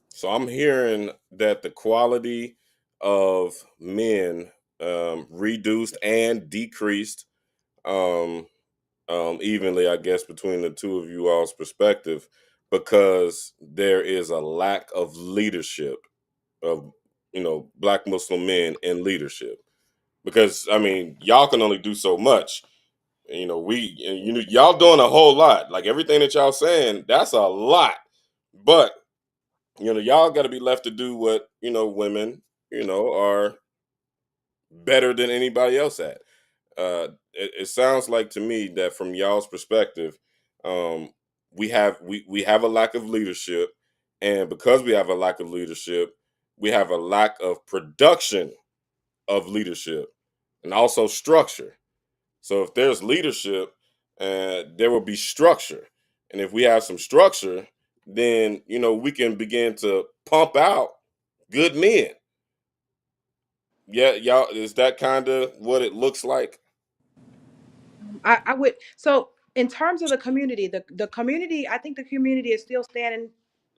So I'm hearing that the quality of men reduced and decreased um, evenly, I guess, between the two of you all's perspective, because there is a lack of leadership of Black Muslim men in leadership. Because I mean, y'all can only do so much. Y'all doing a whole lot. Like everything that y'all saying, that's a lot. But y'all got to be left to do what women are better than anybody else at. It sounds like to me that from y'all's perspective, um, we have a lack of leadership, and because we have a lack of leadership, we have a lack of production of leadership and also structure. So if there's leadership, there will be structure, and if we have some structure, then we can begin to pump out good men. Yeah, y'all, is that kind of what it looks like? I would. So in terms of the community, I think the community is still standing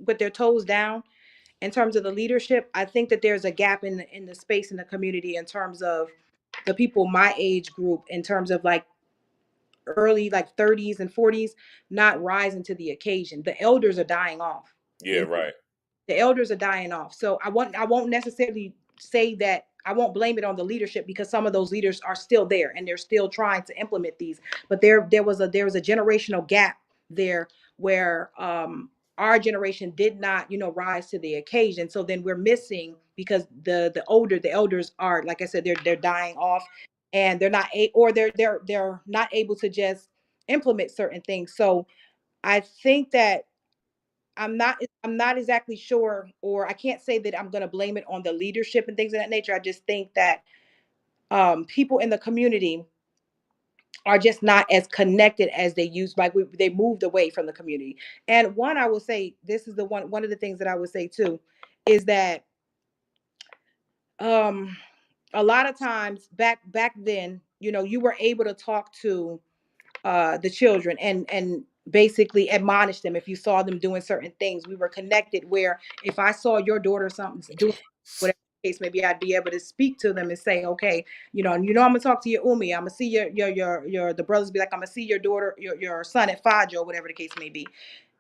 with their toes down. In terms of the leadership, I think that there's a gap in the space in the community in terms of the people my age group, in terms of like early like 30s and 40s, not rising to the occasion. The elders are dying off. Yeah, right. The elders are dying off. So I won't necessarily say that. I won't blame it on the leadership because some of those leaders are still there and they're still trying to implement these. But there was a generational gap there where our generation did not rise to the occasion. So then we're missing because the elders are, like I said, they're dying off, and they're not able to just implement certain things. So I think that I'm not exactly sure, or I can't say that I'm going to blame it on the leadership and things of that nature. I just think that people in the community are just not as connected as they used. Like they moved away from the community. And one, I will say, this is the one of the things that I would say too, is that um, a lot of times back then, you were able to talk to the children and basically admonish them if you saw them doing certain things. We were connected where if I saw your daughter something doing whatever the case, maybe I'd be able to speak to them and say, okay, I'm gonna talk to your Umi. I'm gonna see your the brothers be like, I'm gonna see your daughter, your son at Fajr, whatever the case may be.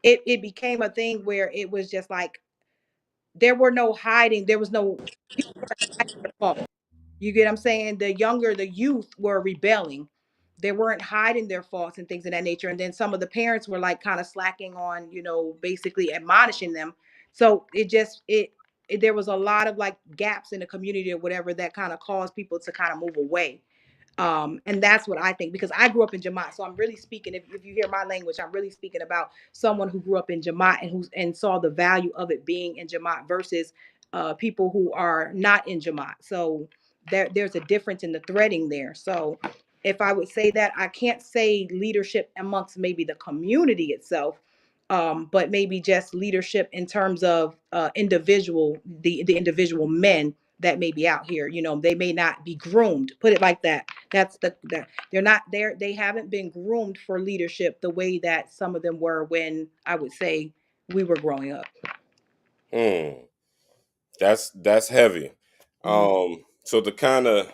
It became a thing where it was just like there were no hiding. There was no people weren't hiding their fault. You get what I'm saying? The youth were rebelling. They weren't hiding their faults and things of that nature. And then some of the parents were like kind of slacking on, basically admonishing them. So there was a lot of like gaps in the community or whatever that kind of caused people to kind of move away. And that's what I think, because I grew up in Jamaat. So I'm really speaking, if you hear my language, I'm really speaking about someone who grew up in Jamaat and saw the value of it being in Jamaat versus people who are not in Jamaat. So there's a difference in the threading there. So if I would say that, I can't say leadership amongst maybe the community itself, but maybe just leadership in terms of the individual men that may be out here. They may not be groomed. Put it like that. That's they're not there. They haven't been groomed for leadership the way that some of them were when I would say we were growing up. Hmm. That's heavy. Mhm. So to kind of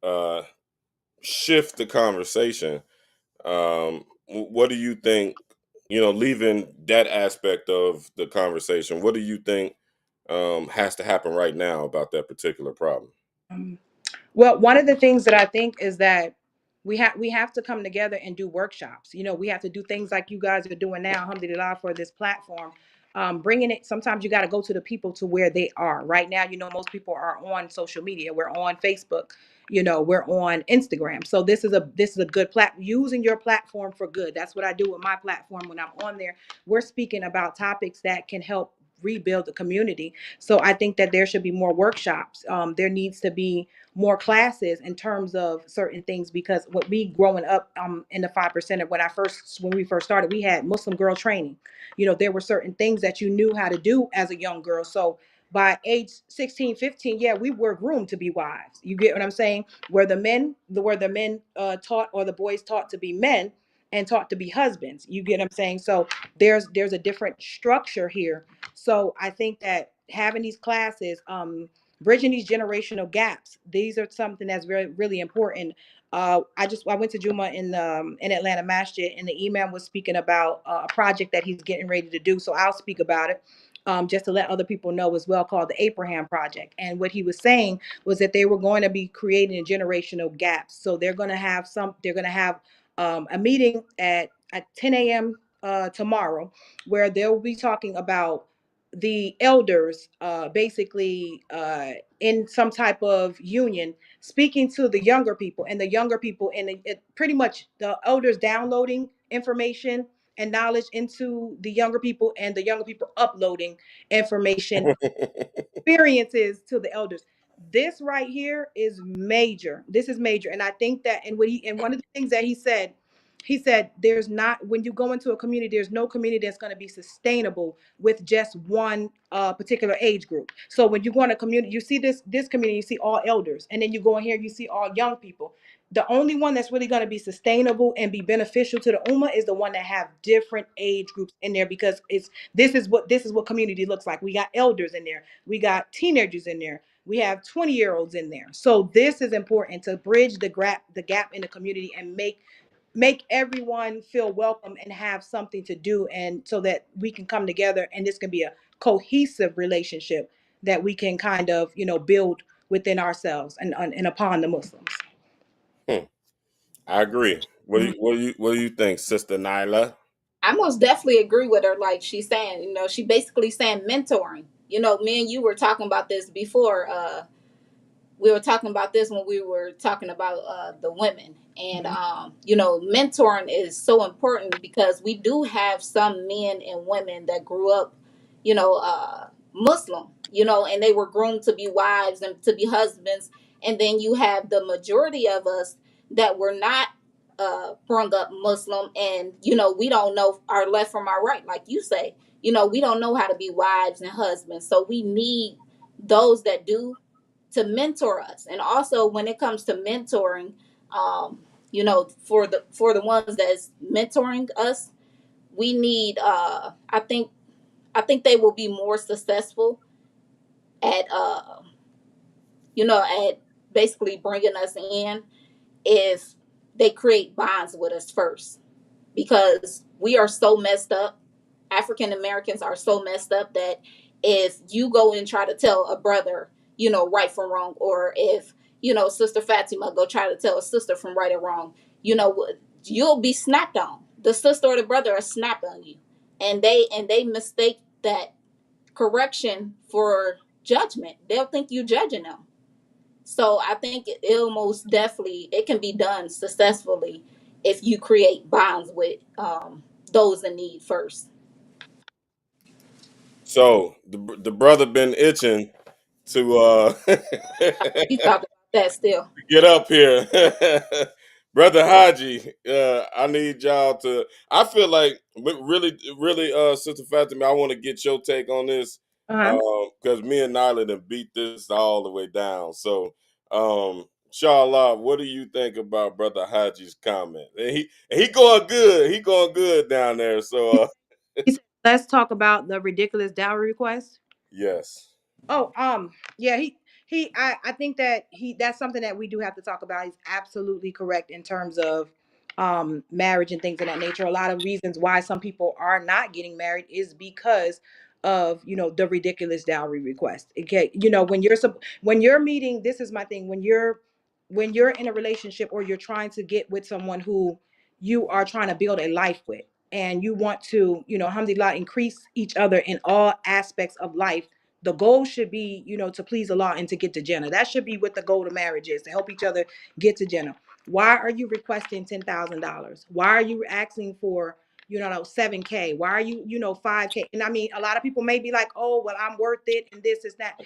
uh shift the conversation, what do you think, leaving that aspect of the conversation, what do you think has to happen right now about that particular problem? Um, Well, one of the things that I think is that we have to come together and do workshops. We have to do things like you guys are doing now, alhamdulillah, for this platform. Bringing it, sometimes you got to go to the people to where they are. Right now, most people are on social media. We're on Facebook. We're on Instagram. So this is a good using your platform for good. That's what I do with my platform when I'm on there. We're speaking about topics that can help rebuild the community. So I think that there should be more workshops. There needs to be more classes in terms of certain things, because what we growing up in the 5% of when we first started, we had Muslim girl training. There were certain things that you knew how to do as a young girl. So by age 16, 15, yeah, we were groomed to be wives. You get what I'm saying? Where the men taught, or the boys taught to be men and taught to be husbands. You get what I'm saying? So there's a different structure here. So I think that having these classes, bridging these generational gaps, these are something that's very really important. I went to Juma in Atlanta Masjid, and the imam was speaking about a project that he's getting ready to do. So I'll speak about it, just to let other people know as well, called the Abraham Project. And what he was saying was that they were going to be creating generational gaps. So they're going to have a meeting at 10 a.m. Tomorrow, where they'll be talking about the elders, basically, in some type of union, speaking to the younger people, and the younger people, and pretty much the elders downloading information and knowledge into the younger people, and the younger people uploading information, experiences to the elders. This right here is major. This is major. And I think that, and one of the things that he said, there's not, when you go into a community, there's no community that's going to be sustainable with just one particular age group. So when you go in a community, you see this community, you see all elders, and then you go in here, you see all young people. The only one that's really going to be sustainable and be beneficial to the ummah is the one that have different age groups in there, because this is what community looks like. We got elders in there, we got teenagers in there, we have 20-year-olds in there. So this is important to bridge the gap in the community, and make everyone feel welcome and have something to do, and so that we can come together, and this can be a cohesive relationship that we can kind of build within ourselves and upon the Muslims. Hmm. I agree. What do you think, Sister Nyla? I most definitely agree with her. Like she's saying, she basically saying mentoring. Me and you were talking about this before. We were talking about this when we were talking about the women, and Mhm. mentoring is so important, because we do have some men and women that grew up, Muslim, and they were groomed to be wives and to be husbands. And then you have the majority of us that were not brung up Muslim, and we don't know our left from our right, like you say. We don't know how to be wives and husbands, so we need those that do, to mentor us. And also, when it comes to mentoring, for the ones that's mentoring us, we need, I think they will be more successful at, at basically bringing us in, if they create bonds with us first, because we are so messed up. African Americans are so messed up that if you go and try to tell a brother, right from wrong, or if, Sister Fatima go try to tell a sister from right or wrong, you'll be snapped on. The sister or the brother are snapped on you, and they mistake that correction for judgment. They'll think you judging them. So I think it'll most definitely, it can be done successfully if you create bonds with those in need first. So the brother been itching to You talk about that still. get up here. Brother Haji, I need y'all to. I feel like really, really, Sister Fatima, I want to get your take on this Uh-huh. because me and Nyla done beat this all the way down. So, Inshallah, what do you think about Brother Haji's comment? And he going good. He going good down there. So, He said, let's talk about the ridiculous dowry request. yes, Oh, yeah, I think that that's something that we do have to talk about. He's absolutely correct in terms of marriage and things of that nature. A lot of reasons why some people are not getting married is because of, the ridiculous dowry request. Okay, when you're meeting, this is my thing, when you're in a relationship or you're trying to get with someone who you are trying to build a life with, and you want to, alhamdulillah, increase each other in all aspects of life. The goal should be, to please Allah and to get to Jannah. That should be what the goal of marriage is, to help each other get to Jannah. Why are you requesting $10,000? Why are you asking for, 7K? Why are you, 5K? And I mean, a lot of people may be like, oh, well, I'm worth it, and this is that.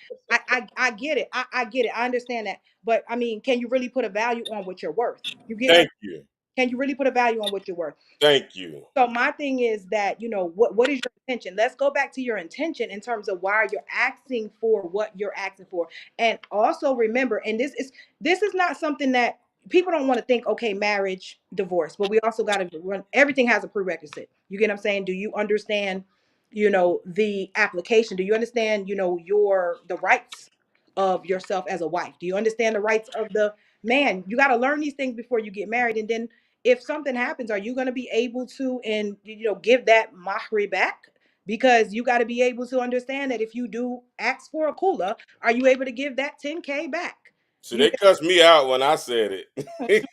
I get it. I get it. I understand that. But I mean, can you really put a value on what you're worth? You get what? thank you, Can you really put a value on what you're worth? thank you. So my thing is that, what is your intention? Let's go back to your intention in terms of why you're asking for what you're asking for. And also remember, and this is not something that people don't want to think, okay, marriage, divorce, but we also got to run, everything has a prerequisite. You get what I'm saying? Do you understand, the application? Do you understand, the rights of yourself as a wife? Do you understand the rights of the man? You got to learn these things before you get married. And then if something happens, are you going to be able to, and give that mahri back? Because you got to be able to understand that if you do ask for a kula, are you able to give that 10K back? So You they get cussed me out when I said it.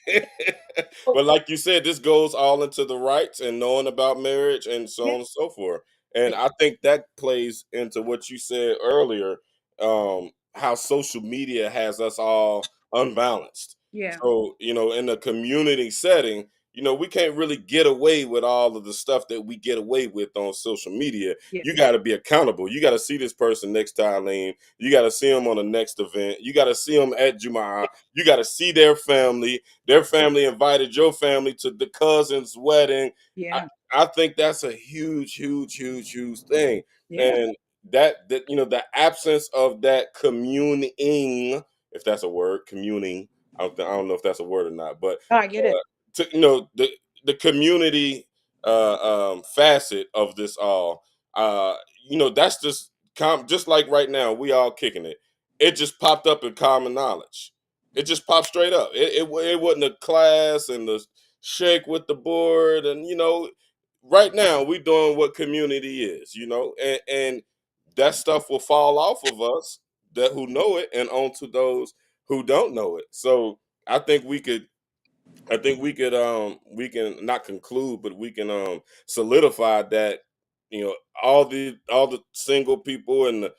so, But like you said, this goes all into the rights and knowing about marriage and so yeah, on and so forth. And I think that plays into what you said earlier, how social media has us all unbalanced. yeah, So, in a community setting, we can't really get away with all of the stuff that we get away with on social media. yeah, You got to be accountable. You got to see this person next time, Lane. You got to see them on the next event. You got to see them at Jumu'ah. You got to see their family invited your family to the cousin's wedding. I, yeah, I think that's a huge, huge, huge, huge thing. yeah. And that the absence of that communing, if that's a word, communing. I don't know if that's a word or not, but Oh, I get it. to, the community facet of this all. Uh, that's just like right now we all kicking it. It just popped up in common knowledge. It just popped straight up. It wasn't a class and the shake with the board and right now we doing what community is, and that stuff will fall off of us that who know it and onto those who don't know it. So I think we could we can not conclude, but we can solidify that you know all the single people and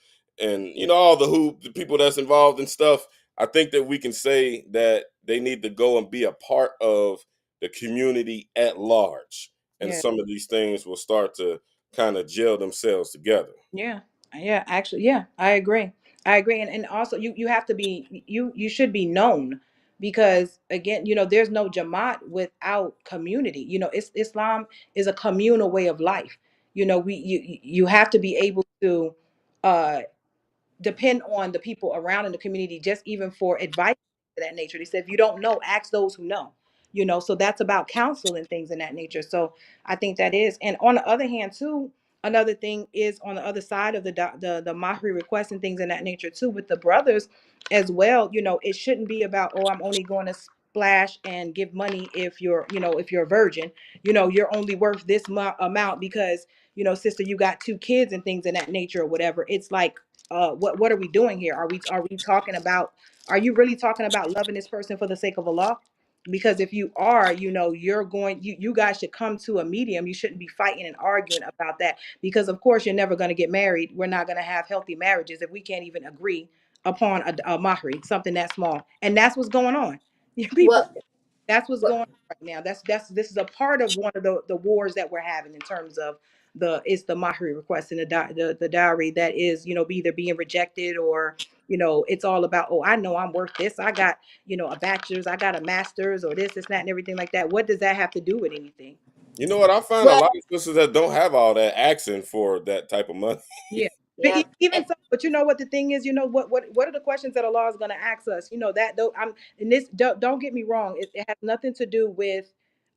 all the people that's involved in stuff. I think that we can say that they need to go and be a part of the community at large, and Yeah. some of these things will start to kind of gel themselves together. Yeah, yeah, actually, yeah, I agree. I agree, and also you have to be, you should be known, because again, there's no Jamaat without community. Islam is a communal way of life. You have to be able to uh depend on the people around in the community, just even for advice of that nature. They said, if you don't know, ask those who know. So that's about counsel and things in that nature. So I think that is. And on the other hand, too, another thing is on the other side of the mahri request and things in that nature too, with the brothers as well. It shouldn't be about, oh, I'm only going to splash and give money if you're a virgin. You're only worth this amount because sister, you got two kids and things in that nature or whatever. It's like, what are we doing here? Are we talking about, are you really talking about loving this person for the sake of Allah? Because if you are, you guys should come to a medium. You shouldn't be fighting and arguing about that, because of course you're never going to get married. We're not going to have healthy marriages if we can't even agree upon a mahri, something that small. And that's what's going on. People. Well, That's what's going on right now. That's this is a part of one of the wars that we're having in terms of it's the mahari request and the dowry that is, either being rejected or, it's all about, oh, I know I'm worth this. I got, a bachelor's, I got a master's, or this, that, and everything like that. What does that have to do with anything? You know what? I find a Well, lot of sisters that don't have all that accent for that type of money. Yeah. But yeah. even so, but you know what the thing is, what are the questions that Allah is going to ask us? That though I'm and this don't get me wrong, it has nothing to do with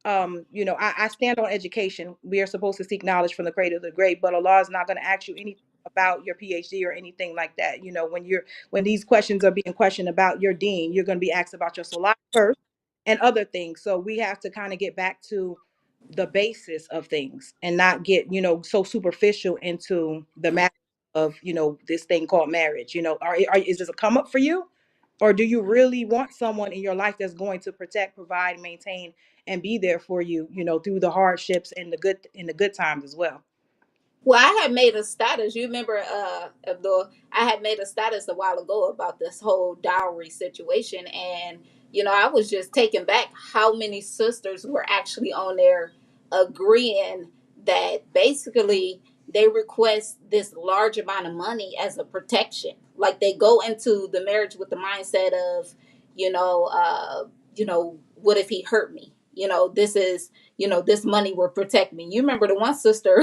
I stand on education. We are supposed to seek knowledge from the cradle to the grave, but Allah is not going to ask you anything about your PhD or anything like that. When these questions are being questioned about your deen, you're going to be asked about your salah first and other things. So we have to kind of get back to the basis of things and not get so superficial into the matter of this thing called marriage. Is this a come up for you, or do you really want someone in your life that's going to protect, provide, maintain, and be there for you, through the hardships and the good times as well? Well, I had made a status. You remember, Abdul? I had made a status a while ago about this whole dowry situation, and I was just taken back how many sisters were actually on there agreeing that basically they request this large amount of money as a protection. Like they go into the marriage with the mindset of, you know, uh, what if he hurt me? This is, this money will protect me. You remember the one sister?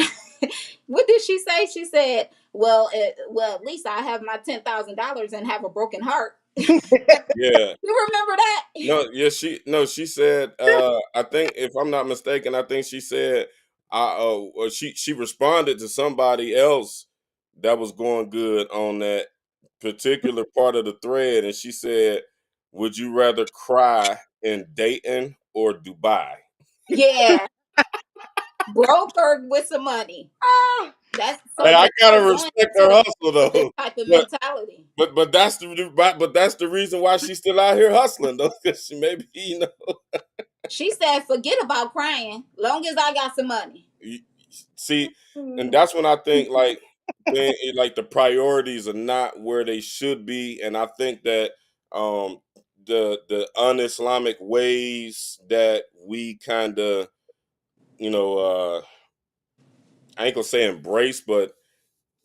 What did she say? She said, "Well, at least I have my $10,000 and have a broken heart." Yeah. You remember that? No, yeah, she said, I think if I'm not mistaken, I think she said or she responded to somebody else that was going good on that particular part of the thread, and she said, "Would you rather cry in Dayton or Dubai?" Yeah, broker with some money. Ah, That's Hey, so I they gotta are going respect her into hustle this though. type of But mentality. that's the reason why she's still out here hustling though, because she maybe She said, "Forget about crying, long as I got some money." you see, and that's when I think like the priorities are not where they should be, and I think that the un-Islamic ways that we kind of I ain't gonna say embrace, but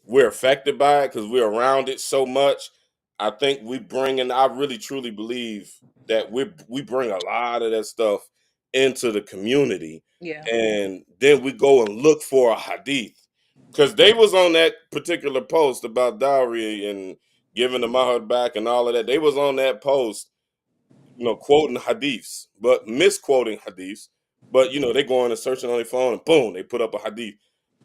we're affected by it because we're around it so much. I think we bring in. I really truly believe that we bring a lot of that stuff into the community, yeah, and then we go and look for a hadith because they was on that particular post about dowry and giving the mahar back and all of that. They was on that post, quoting hadiths, but misquoting hadiths. But they go on and searching on their phone and boom, they put up a hadith.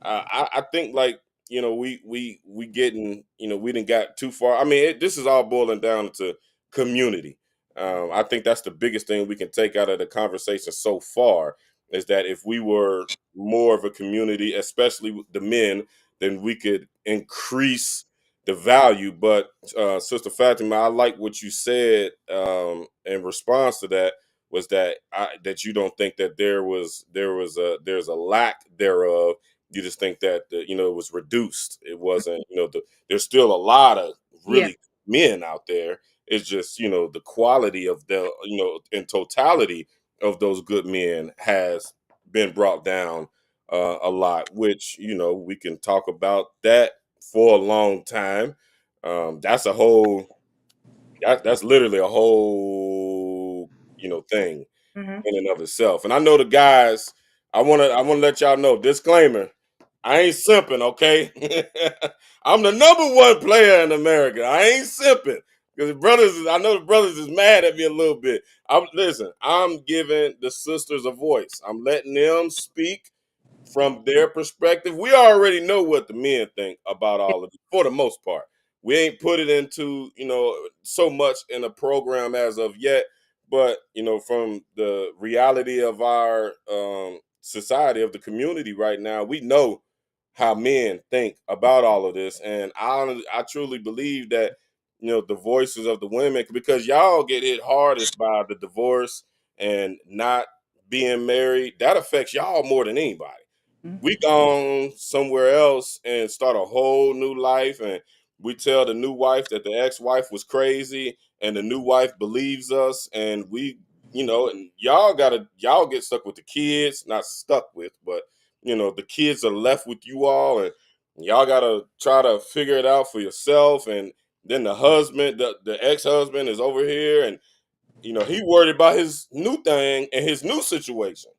I think like we getting we didn't got too far. I mean, this is all boiling down to community. I think that's the biggest thing we can take out of the conversation so far is that if we were more of a community, especially with the men, then we could increase the value. But Sister Fatima, I like what you said in response to that was that you don't think that there's a lack thereof. You just think that it was reduced. It wasn't there's still a lot of yeah, really men out there. It's just the quality of the in totality of those good men has been brought down a lot, which we can talk about that for a long time. That's a whole that's literally a whole thing hmm in and of itself. And I know the guys. I wanna let y'all know. Disclaimer: I ain't simping. Okay, I'm the number one player in America. I ain't simping because I know the brothers is mad at me a little bit. Listen. I'm giving the sisters a voice. I'm letting them speak from their perspective. We already know what the men think about all of it for the most part. We ain't put it into, so much in a program as of yet, but from the reality of our society, of the community right now, we know how men think about all of this. And I truly believe that, the voices of the women, because y'all get hit hardest by the divorce and not being married, that affects y'all more than anybody. We gone somewhere else and start a whole new life, and we tell the new wife that the ex-wife was crazy, and the new wife believes us, and we and y'all get stuck with the kids, not stuck with, but the kids are left with you all, and y'all gotta try to figure it out for yourself. And then the husband, the ex-husband is over here, and he worried about his new thing and his new situation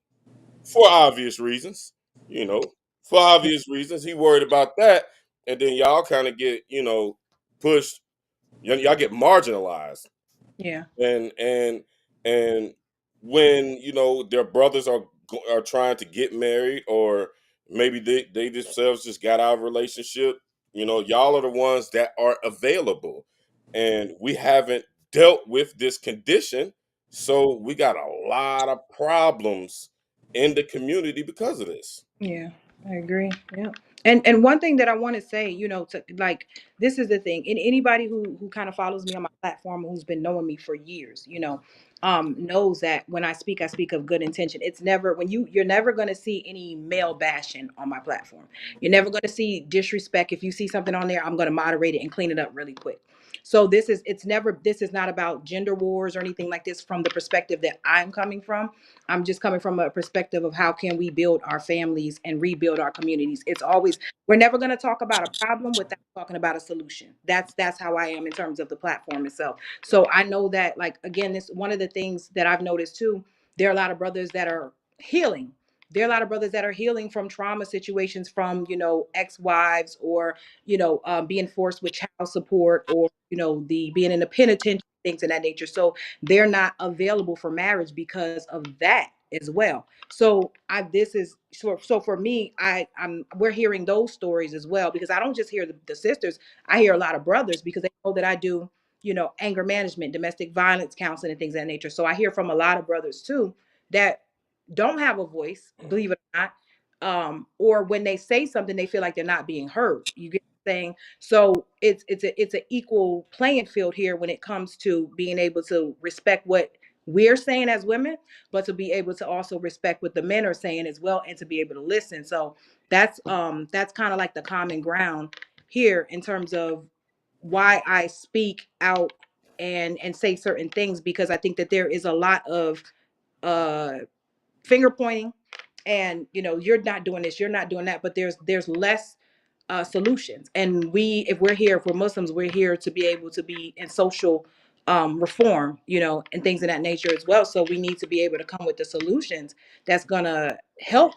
for obvious reasons. You know, for obvious reasons, he worried about that, and then y'all kind of get pushed. Y'all get marginalized, Yeah. and when their brothers are trying to get married, or maybe they themselves just got out of a relationship. Y'all are the ones that are available, and we haven't dealt with this condition, so we got a lot of problems in the community because of this. Yeah, I agree. Yeah. And one thing that I want to say, to like, this is the thing. And anybody who kind of follows me on my platform, who's been knowing me for years, knows that when I speak of good intention. It's never when you're never going to see any male bashing on my platform. You're never going to see disrespect. If you see something on there, I'm going to moderate it and clean it up really quick. So this is not about gender wars or anything like this from the perspective that I'm coming from. I'm just coming from a perspective of how can we build our families and rebuild our communities. It's always we're never going to talk about a problem without talking about a solution. That's how I am in terms of the platform itself. So I know that, like, again, this one of the things that I've noticed too. There are a lot of brothers that are healing. There are a lot of brothers that are healing from trauma situations, from ex-wives, or being forced with child support, or the being in the penitentiary, things of that nature. So they're not available for marriage because of that as well. So I this is so for me, I'm we're hearing those stories as well, because I don't just hear the sisters. I hear a lot of brothers, because they know that I do anger management, domestic violence counseling, and things of that nature. So I hear from a lot of brothers too that don't have a voice, believe it or not. Or when they say something, they feel like they're not being heard. You get what I'm saying? So it's an equal playing field here when it comes to being able to respect what we're saying as women, but to be able to also respect what the men are saying as well, and to be able to listen. So that's kind of like the common ground here in terms of why I speak out and say certain things, because I think that there is a lot of uh finger pointing, and you're not doing this, you're not doing that, but there's less solutions. And if we're here, if we're Muslims, we're here to be able to be in social reform, and things of that nature as well. So we need to be able to come with the solutions that's gonna help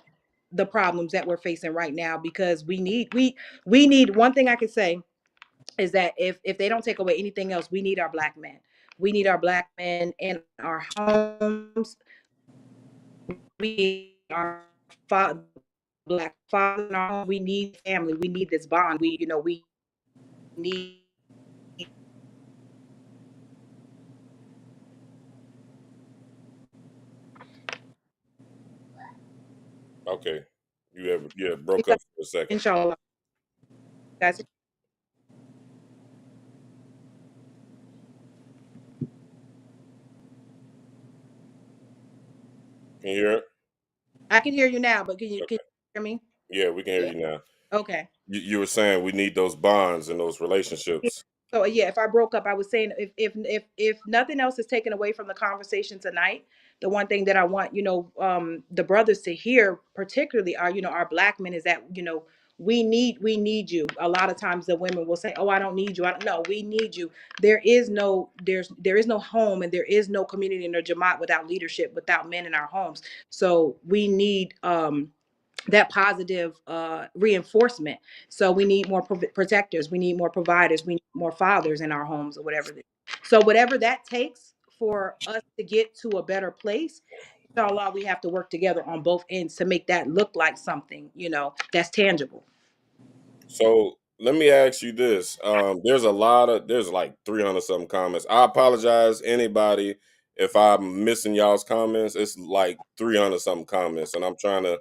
the problems that we're facing right now, because we need one thing I could say is that if they don't take away anything else, we need our black men. We need our black men in our homes. We need our black father in our home. We need family. We need this bond. We need Okay, you broke up for a second. inshallah. Guys, Can you hear it? I can hear you now, but can you Okay. hear me? Yeah, we can hear Yeah. you now. Okay. You were saying we need those bonds and those Yeah. relationships. So yeah, if I broke up, I was saying, if nothing else is taken away from the conversation tonight, the one thing that I want the brothers to hear, particularly our black men, is that we need you. A lot of times the women will say, "Oh, I don't need you." I don't know. We need you. There is no home, and there is no community in the Jamaat without leadership, without men in our homes. So we need that positive reinforcement. So we need more protectors, we need more providers, we need more fathers in our homes, or whatever. So whatever that takes for us to get to a better place, inshallah, we have to work together on both ends to make that look like something that's tangible. So let me ask you this. There's like 300 something comments. I apologize, anybody, if I'm missing y'all's comments. It's like 300 something comments, and I'm trying to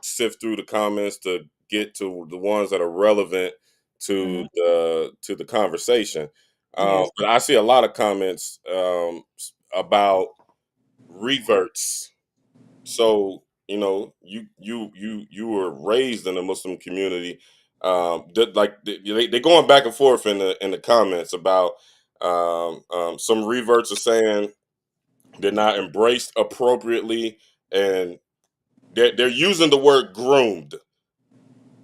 sift through the comments to get to the ones that are relevant to Hmm. the conversation. Yes. But I see a lot of comments about reverts. So you were raised in a Muslim community. Like they going back and forth in the comments about Some reverts are saying they're not embraced appropriately, and they're using the word groomed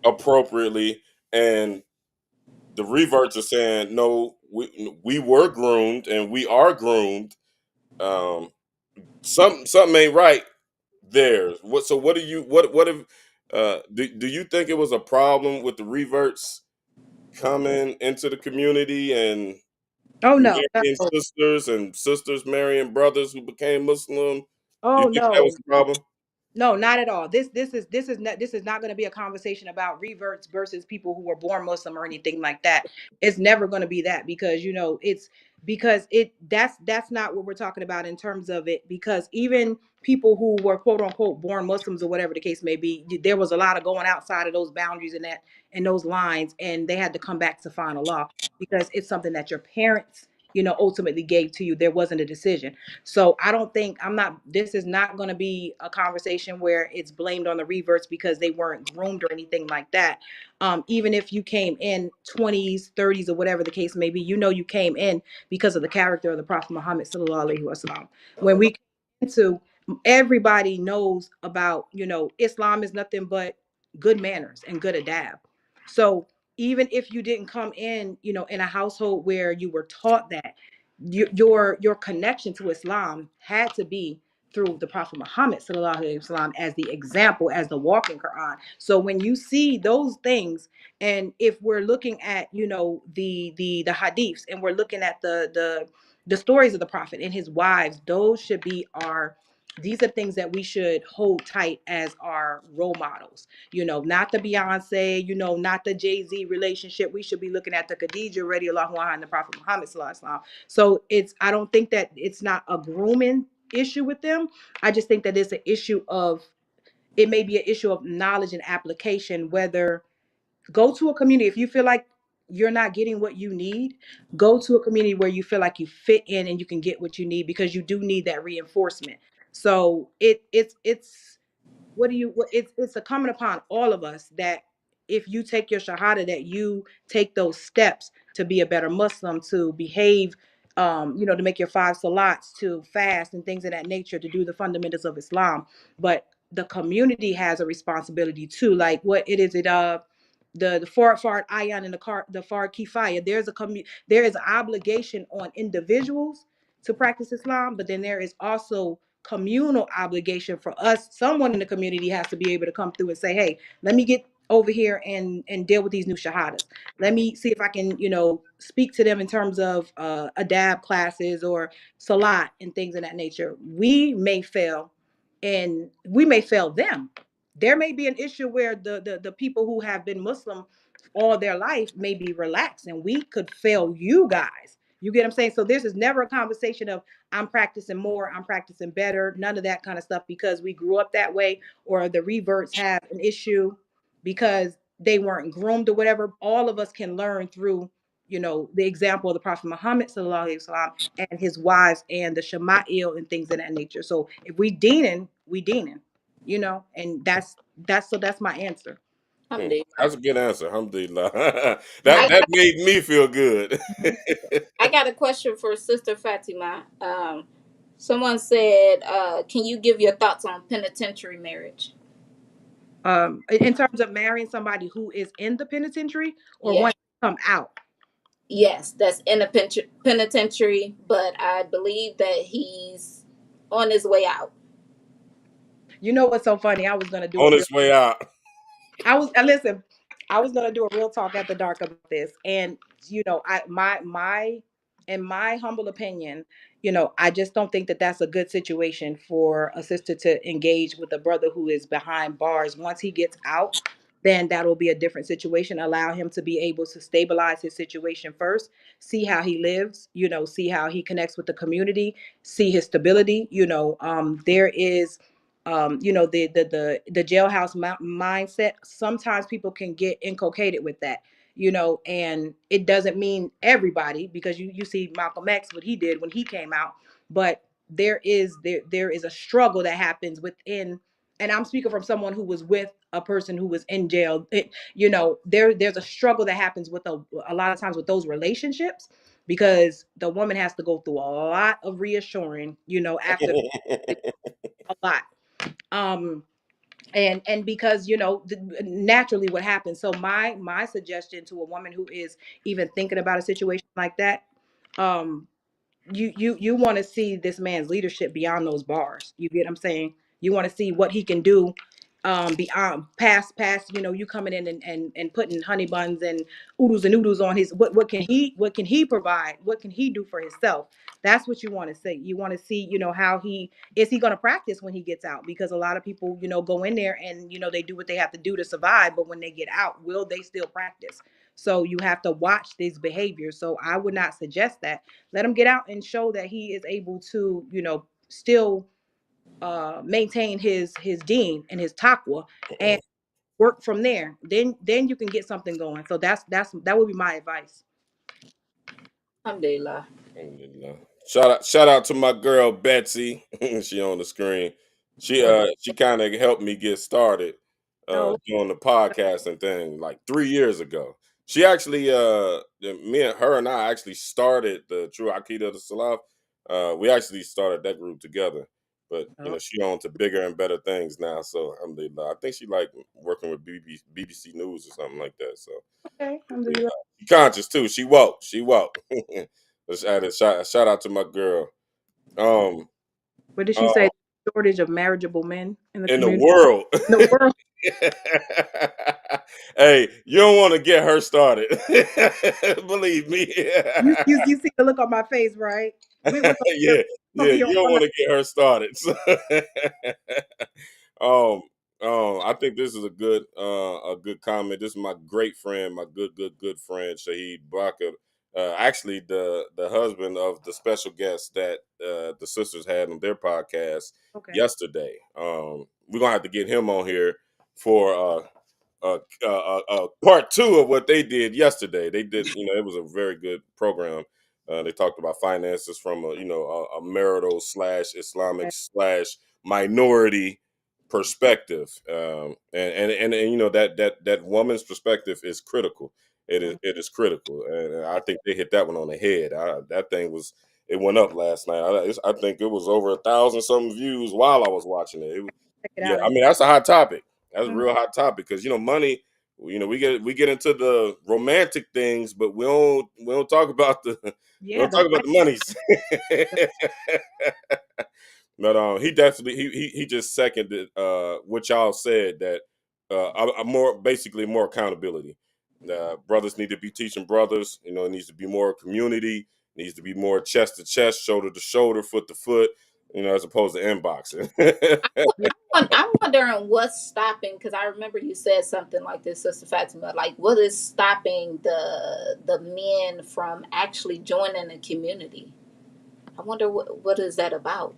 appropriately, and the reverts are saying no, we were groomed and we are groomed. Um, something ain't right there. What do you what if do you think it was a problem with the reverts coming into the community and Oh no, marrying no. sisters and sisters marrying brothers who became Muslim? Do you Oh think that no. was a problem? No, not at all. This is not going to be a conversation about reverts versus people who were born Muslim or anything like that. It's never going to be that, because it's because that's not what we're talking about in terms of it, because even people who were quote unquote born Muslims or whatever the case may be, there was a lot of going outside of those boundaries and those lines, and they had to come back to final law, because it's something that your parents ultimately gave to you. There wasn't a decision. So I don't think this is not going to be a conversation where it's blamed on the reverts because they weren't groomed or anything like that. Even if you came in 20s, 30s, or whatever the case may be, you came in because of the character of the Prophet Muhammad sallallahu alaihi wasallam. When we came into, everybody knows about, Islam is nothing but good manners and good adab. So even if you didn't come in, in a household where you were taught that, your connection to Islam had to be through the Prophet Muhammad sallallahu alaihi wasallam as the example, as the walking Quran. So when you see those things, and if we're looking at the hadiths, and we're looking at the stories of the Prophet and his wives, those should be our these are things that we should hold tight as our role models. Not the Beyonce, not the Jay-Z relationship. We should be looking at the Khadija radiallahu anha and the Prophet Muhammad sallallahu alaihi wasallam. So I don't think that it's not a grooming issue with them. I just think that it's an issue of, it may be an issue of knowledge and application. Whether, go to a community, if you feel like you're not getting what you need, go to a community where you feel like you fit in and you can get what you need, because you do need that reinforcement. So it's it's a coming upon all of us that if you take your shahada, that you take those steps to be a better Muslim, to behave, to make your 5 salats, to fast and things of that nature, to do the fundamentals of Islam. But the community has a responsibility too. Like, what it is, the Fard Ayan and the Fard Kifaya. There is an obligation on individuals to practice Islam, but then there is also communal obligation for us. Someone in the community has to be able to come through and say, hey, let me get over here and deal with these new shahadas. Let me see if I can, speak to them in terms of adab classes or salat and things of that nature. We may fail, and we may fail them. There may be an issue where the people who have been Muslim all their life may be relaxed, and we could fail you guys. You get what I'm saying? So this is never a conversation of I'm practicing more, I'm practicing better, none of that kind of stuff, because we grew up that way, or the reverts have an issue because they weren't groomed or whatever. All of us can learn through, the example of the Prophet Muhammad sallallahu alaihi wasallam and his wives and the Shama'il and things of that nature. So if we deening, we deening, and that's my answer. Alhamdulillah. That's a good answer. Alhamdulillah. that I that made me feel good. I got a question for Sister Fatima. Someone said, "Can you give your thoughts on penitentiary marriage?" In terms of marrying somebody who is in the penitentiary or Yeah. want to come out. Yes, that's in a penitentiary, but I believe that he's on his way out. You know what's so funny? I was gonna do a On real its way out. listen, I was gonna do a real talk after dark about this. And I my in my humble opinion, I just don't think that that's a good situation for a sister to engage with a brother who is behind bars. Once he gets out, then that'll be a different situation. Allow him to be able to stabilize his situation first, see how he lives, see how he connects with the community, see his stability. There is the jailhouse mindset. Sometimes people can get inculcated with that, and it doesn't mean everybody, because you see Malcolm X, what he did when he came out. But there is a struggle that happens within, and I'm speaking from someone who was with a person who was in jail. There's a struggle that happens with a lot of times with those relationships because the woman has to go through a lot of reassuring, after a lot. Um, and because naturally what happens. So my suggestion to a woman who is even thinking about a situation like that, um, you want to see this man's leadership beyond those bars. You get what I'm saying? You want to see what he can do, beyond past, you coming in and putting honey buns and oodles and noodles on his, what can he provide, what can he do for himself. That's what you want to see. You want to see, how he going to practice when he gets out, because a lot of people, go in there and they do what they have to do to survive, but when they get out, will they still practice? So you have to watch these behaviors. So I would not suggest that. Let him get out and show that he is able to, still maintain his deen and his taqwa, and work from there. Then you can get something going. So that would be my advice. Alhamdulillah. Alhamdulillah. Shout out to my girl Betsy. She on the screen. She Oh, she kind of helped me get started no. doing the podcasting thing like 3 years ago. She actually me and her and I actually started the True Akida of the Salaf. We actually started that group together. But Oh, she on to bigger and better things now. So alhamdulillah. I think she like working with BBC News or something like that. So okay. yeah. Alhamdulillah. She conscious too. She woke. She woke. Let's add a shout out to my girl. Um, What did she uh, say? Shortage of marriageable men in the in the community. world. In the world. Hey, you don't want to get her started. Believe me. You see the look on my face, right? We're Yeah, gonna yeah, be here you don't all want night. to get her started. So, um, I think this is a good comment. This is my great friend, my good friend Shahid Barker. Actually, the husband of the special guest that the sisters had on their podcast Okay. yesterday. We're gonna have to get him on here for part two of what they did yesterday. They did, it was a very good program. They talked about finances from a marital slash Islamic slash minority perspective, and that woman's perspective is critical. It is critical, and I think they hit that one on the head. That thing was it went up last night. I think it was over 1,000 something views while I was watching it. Check it Yeah, out. I mean that's a hot topic. That's a Mhm. real hot topic because money. We get into the romantic things, but we don't talk about the we Yeah, don't the talk about life. the monies. The, But he definitely he just seconded what y'all said that I more basically more accountability. Brothers need to be teaching brothers. It needs to be more community. Needs to be more chest to chest, shoulder to shoulder, foot to foot. As opposed to inboxing. yeah. I'm wondering what's stopping, because I remember you said something like this, Sister Fatima. Like, what is stopping the men from actually joining the community? I wonder what is that about.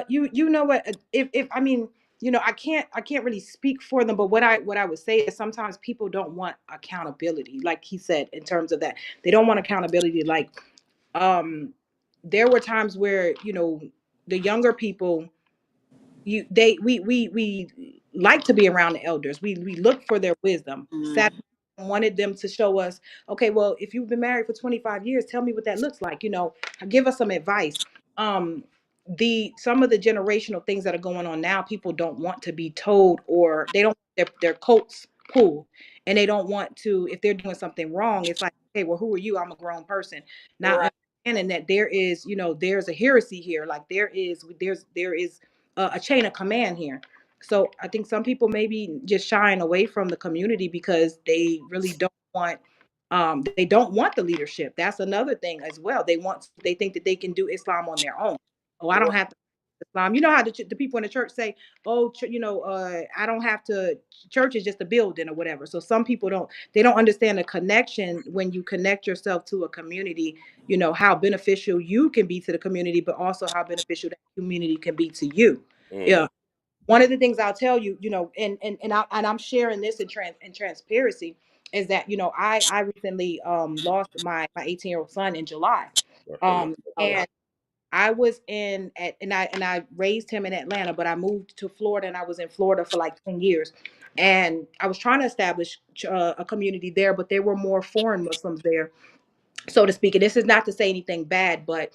You know what? If I mean, I can't really speak for them, but what I would say is sometimes people don't want accountability, like he said, in terms of that. They don't want accountability. Like, um, there were times where the younger people, we like to be around the elders. We look for their wisdom. Sat Mm. wanted them to show us, okay, well, if you've been married for 25 years, tell me what that looks like. Give us some advice. Um, the some of the generational things that are going on now, people don't want to be told, or they don't their coats pulled, and they don't want to. If they're doing something wrong, it's like, okay, well, who are you? I'm a grown person. Not Right. understanding that there's a heresy here. Like there is a chain of command here. So I think some people maybe just shying away from the community because they really don't want the leadership. That's another thing as well. They think that they can do Islam on their own. Oh, I don't Right. have to Islam. You know how the people in the church say, "Oh, I don't have to. Church is just a building or whatever." So some people don't understand the connection when you connect yourself to a community. How beneficial you can be to the community, but also how beneficial that community can be to you. Mm, Yeah. One of the things I'll tell you, I'm sharing this in transparency, is that I recently lost my 18-year-old son in July, Allah. and I was and I raised him in Atlanta, but I moved to Florida, and I was in Florida for like 10 years, and I was trying to establish a community there, but there were more foreign Muslims there, so to speak. And this is not to say anything bad, but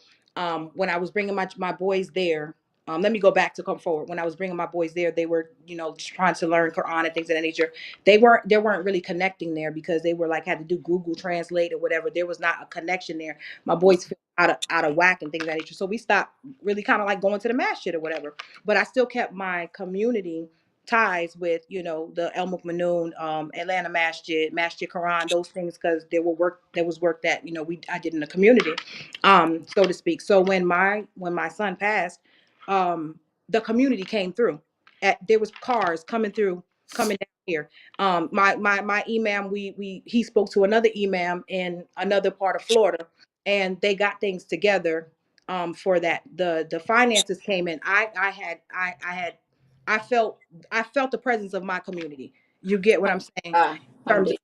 when I was bringing my boys there, let me go back to come forward. When I was bringing my boys there, they were, trying to learn Quran and things of that nature. They weren't really connecting there because they were like had to do Google Translate or whatever. There was not a connection there. My boys felt out of whack and things of that nature. So we stopped really kind of like going to the masjid or whatever. But I still kept my community ties with the El Mukmanoon, Atlanta Masjid Quran, those things, because there was work that I did in the community, so to speak. So when my son passed, the community came through. There was cars coming down here. My imam, he spoke to another imam in another part of Florida, and they got things together for that. The finances came in. I felt the presence of my community. You get what I'm saying? In terms of, Alhamdulillah.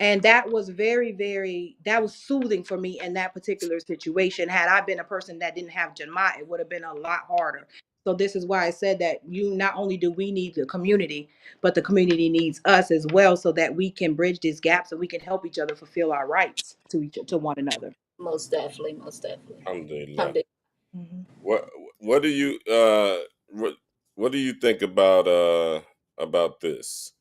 and that was very, very, that was soothing for me in that particular situation. Had I been a person that didn't have Jama, it would have been a lot harder. So this is why I said that not only do we need the community, but the community needs us as well, so that we can bridge these gaps and we can help each other fulfill our rights to one another. Most definitely, most definitely. Alhamdulillah. Alhamdulillah. Hmm. What what do you what what do you think about this?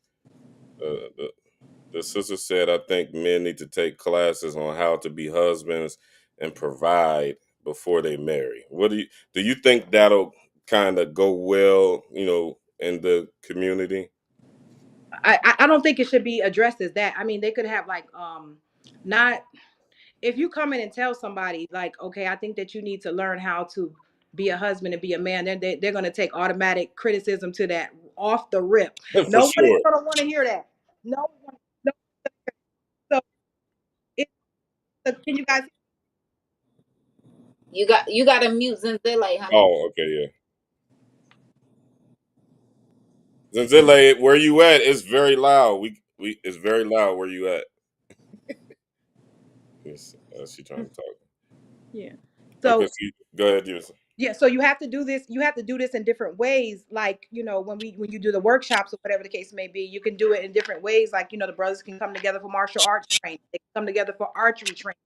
The sister said, I think men need to take classes on how to be husbands and provide before they marry. What do you think that'll kind of go well, in the community? I don't think it should be addressed as that. I mean, they could have like not if you come in and tell somebody like, okay, I think that you need to learn how to be a husband and be a man, then they're going to take automatic criticism to that off the rip. For Nobody's sure. going to want to hear that. No one. No. So it, can you guys? You got to mute Zinzile, honey. Oh, okay, yeah. Zanzile, where you at? It's very loud. We it's very loud where you at. Yes, she trying to talk. Yeah. Okay, So so go ahead, you. yeah, so you have to do this. You have to do this in different ways. Like when you do the workshops or whatever the case may be, you can do it in different ways. Like the brothers can come together for martial arts training. They can come together for archery training.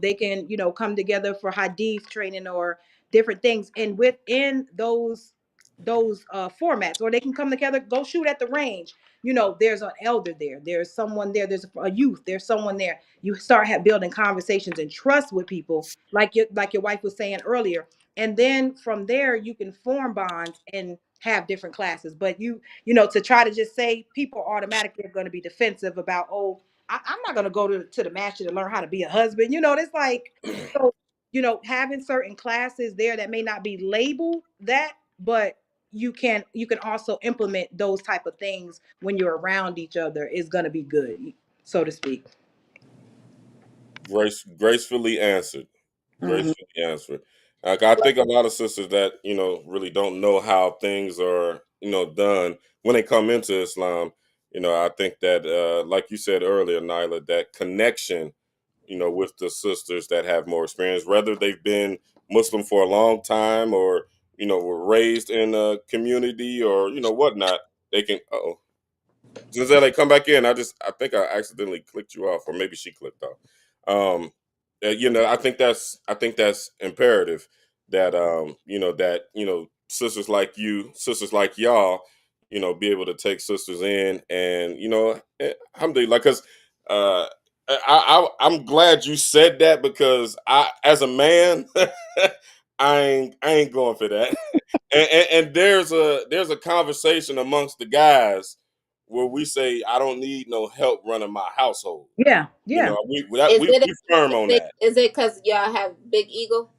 They can come together for hadith training or different things, and within those formats, or they can come together, go shoot at the range. There's an elder there, there's someone there, there's a youth, there's someone there. You start building conversations and trust with people, like your wife was saying earlier, and then from there you can form bonds and have different classes. But to try to just say, people automatically are going to be defensive about, oh, I'm not going to go to the master to learn how to be a husband. It's like, so, having certain classes there that may not be labeled that, but you can also implement those type of things when you're around each other, is going to be good, so to speak. Gracefully answered. Hmm. Gracefully answered. Like, I think a lot of sisters that really don't know how things are done when they come into Islam. I think that like you said earlier, Nyla, that connection with the sisters that have more experience, whether they've been Muslim for a long time or were raised in a community or whatnot. They can. Uh-oh. Giselle, come back in. I think I accidentally clicked you off, or maybe she clicked off. I think that's imperative that sisters like you, sisters like y'all, be able to take sisters in and alhamdulillah, because I'm glad you said that, because as a man, I ain't going for that. And there's a conversation amongst the guys where we say, I don't need no help running my household. Yeah, yeah. Is it We firm is on it that. is it because y'all have big ego?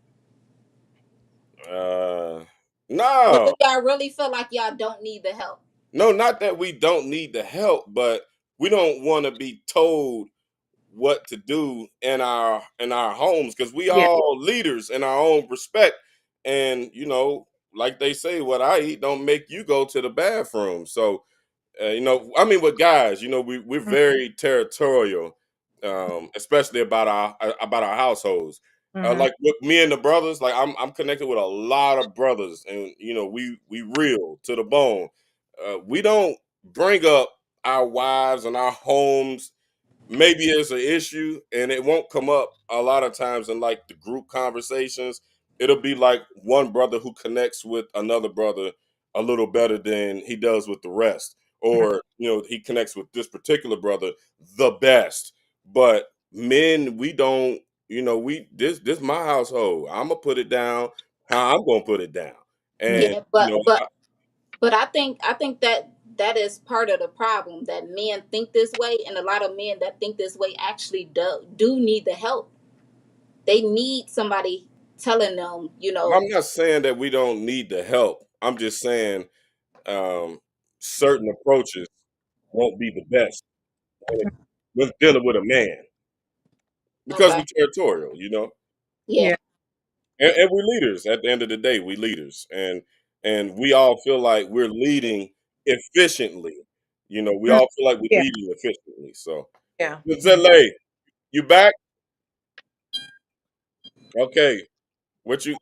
Uh, Or do no, y'all really feel like y'all don't need the help? no, not that we don't need the help, but we don't want to be told what to do in our homes, because we Yeah. all leaders in our own respect. And like they say, what I eat don't make you go to the bathroom. So I mean, with guys, we're very territorial, especially about our households. Mm-hmm. Like with me and the brothers, like I'm connected with a lot of brothers, and we real to the bone. We don't bring up our wives and our homes maybe it's an issue and it won't come up a lot of times in like the group conversations. It'll be like one brother who connects with another brother a little better than he does with the rest, Mhm. or he connects with this particular brother the best. But men, we don't. We this my household. I'm gonna put it down how I'm gonna put it down, and Yeah, but I think that that is part of the problem, that men think this way, and a lot of men that think this way actually do need the help. They need somebody telling them, I'm not saying that we don't need the help. I'm just saying um, certain approaches won't be the best when dealing with a man because okay, we're territorial. yeah, Yeah. And we're leaders. At the end of the day, we leaders, and we all feel like we're leading efficiently. We Mm. all feel like we're Yeah. leading efficiently. So, Yeah. Zele, you back? Okay. What you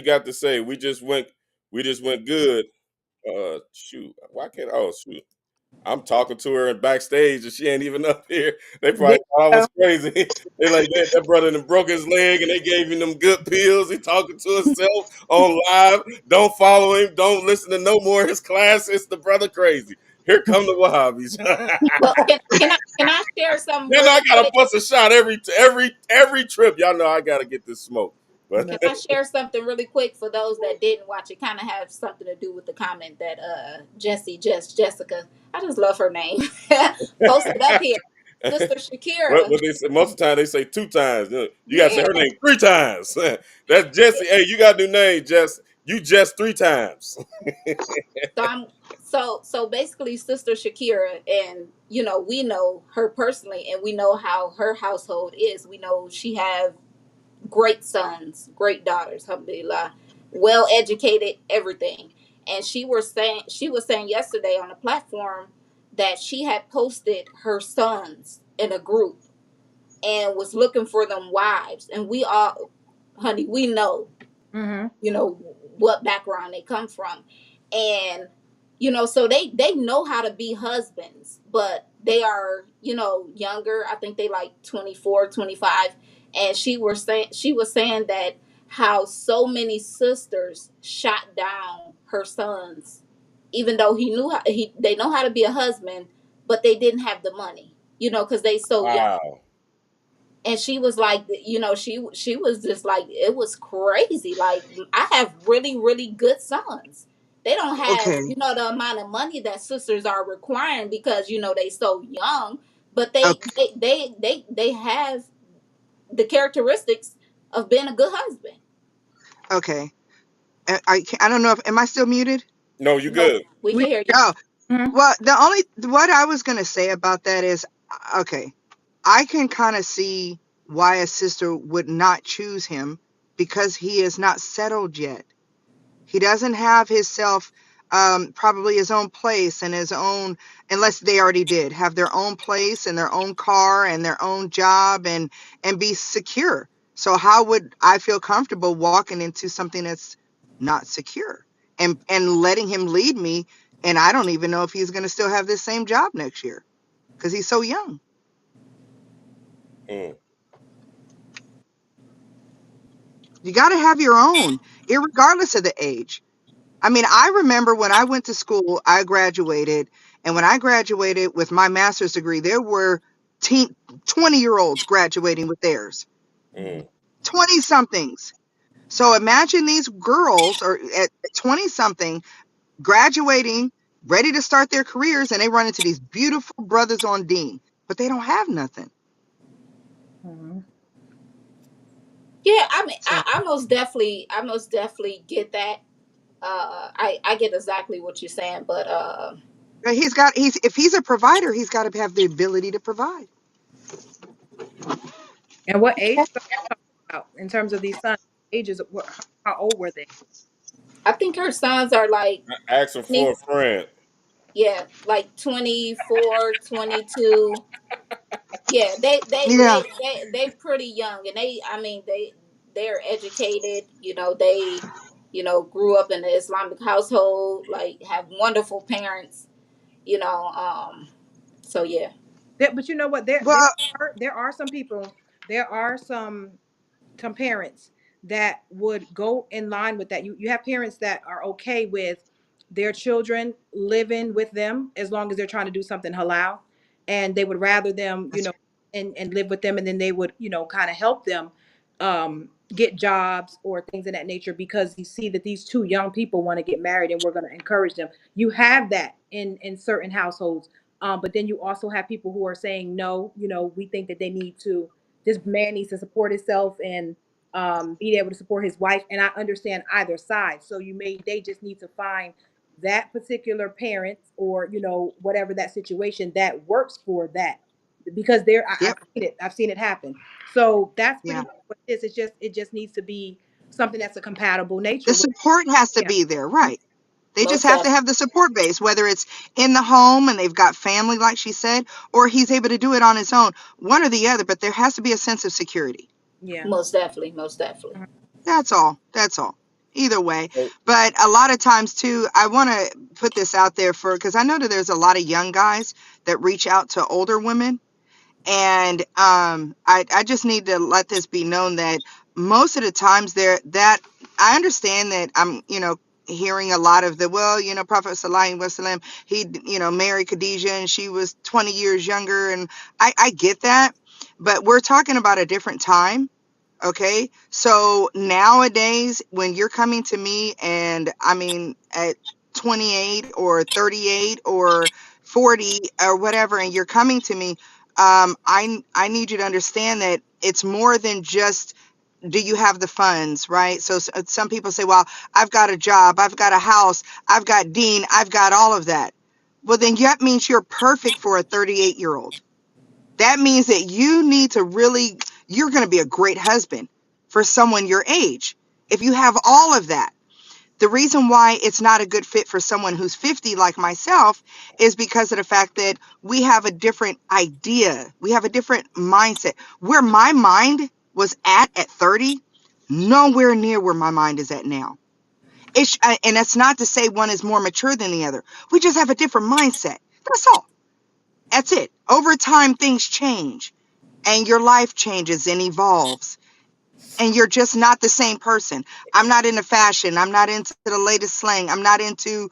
got to say? We just went good. Shoot. Why can't? Oh, shoot. I'm talking to her in backstage and she ain't even up here. They There probably you thought I was go. crazy. They like that brother done broke his leg and they gave him them good pills. He talking to himself on live. Don't follow him. Don't listen to no more of his classes. The brother crazy. Here come the Wahhabis. well, can I share something Then I really gotta quick? bust a shot every trip. Y'all know I gotta get this smoke. But No. Can I share something really quick for those that didn't watch? It kind of have something to do with the comment that Jessica, I just love her name, posted up here. Sister Shakira. what they say most of the time they say two times. You gotta say Yeah. her name three times. That's Jesse. Hey, you got a new name, Jess. You Jess three times. So I'm so basically Sister Shakira, and we know her personally, and we know how her household is. We know she have great sons, great daughters, alhamdulillah, well educated, everything. And she was saying yesterday on the platform that she had posted her sons in a group and was looking for them wives. And we all, honey, we know, Mm-hmm. what background they come from. And so they know how to be husbands, but they are younger. I think they like 24, 25. And she was saying that how so many sisters shot down her sons, even though they know how to be a husband, but they didn't have the money, because they so young. Wow. And she was like, she was just like, it was crazy. Like, I have really really good sons. They don't have Okay. the amount of money that sisters are requiring, because they so young, but they Okay. they they they, they have the characteristics of being a good husband. Okay. I don't know if am I still muted? No, you Nope, good. we We. can hear you. Oh, Mm-hmm. well, what I was going to say about that is okay. I can kind of see why a sister would not choose him because he is not settled yet. He doesn't have himself, probably his own place and his own, unless they already did have their own place and their own car and their own job and be secure. So how would I feel comfortable walking into something that's not secure and letting him lead me? And I don't even know if he's going to still have this same job next year because he's so young. Mm, You got to have your own, irregardless of the age. I mean, I remember when I went to school, I graduated, and when I graduated with my master's degree, there were 20-year-olds graduating with theirs, mm, 20 somethings. So imagine these girls or at 20 something graduating, ready to start their careers, and they run into these beautiful brothers on Dean, but they don't have nothing. Mm-hmm. Yeah, I mean, So I most definitely get that. I get exactly what you're saying, but he's if he's a provider, he's got to have the ability to provide. And what age are we talking about in terms of these sons? Ages? How old were they? I think her sons are like asking 20, for a friend. yeah, like 24, 22. Yeah, they they Yeah. they they they pretty young, and I mean, they're educated. They grew up in an Islamic household, like have wonderful parents. You know, um, so yeah. But you know what? Well, There are some people. There are some parents that would go in line with that. You have parents that are okay with their children living with them as long as they're trying to do something halal, and they would rather them, that's and live with them, and then they would, kind of help them get jobs or things of that nature because you see that these two young people want to get married and we're going to encourage them. You have that in certain households. But then you also have people who are saying no, we think that they need to, this man needs to support himself and be able to support his wife. And I understand either side. So they just need to find that particular parent or, whatever that situation that works for that. Because yep, I've seen it happen. So that's pretty yeah. much what it is. It just needs to be something that's a compatible nature The with. support has to Yeah. be there, right? They just Most have to definitely. have the support base, whether it's in the home and they've got family, like she said, or he's able to do it on his own, one or the other. But there has to be a sense of security. Yeah. Most definitely. Most definitely. Mhm. That's all. That's all. Either way. So, But a lot of times, too, I want to put this out there because I know that there's a lot of young guys that reach out to older women. And I just need to let this be known that most of the times that I understand that I'm hearing a lot of the, well, Prophet Sallallahu Alaihi Wasallam, he, married Khadijah and she was 20 years younger. And I get that. But we're talking about a different time. Okay. So nowadays, when you're coming to me and I mean, at 28 or 38 or 40 or whatever, and you're coming to me, I need you to understand that it's more than just, do you have the funds, right? So some people say, well, I've got a job, I've got a house, I've got Dean, I've got all of that. Well, then that means you're perfect for a 38-year-old. That means that you need to really, you're going to be a great husband for someone your age. If you have all of that, the reason why it's not a good fit for someone who's 50 like myself is because of the fact that we have a different idea. We have a different mindset. Where my mind was at 30, nowhere near where my mind is at now. And that's not to say one is more mature than the other. We just have a different mindset. That's all. That's it. Over time, things change and your life changes and evolves and you're just not the same person. I'm not into fashion. I'm not into the latest slang. I'm not into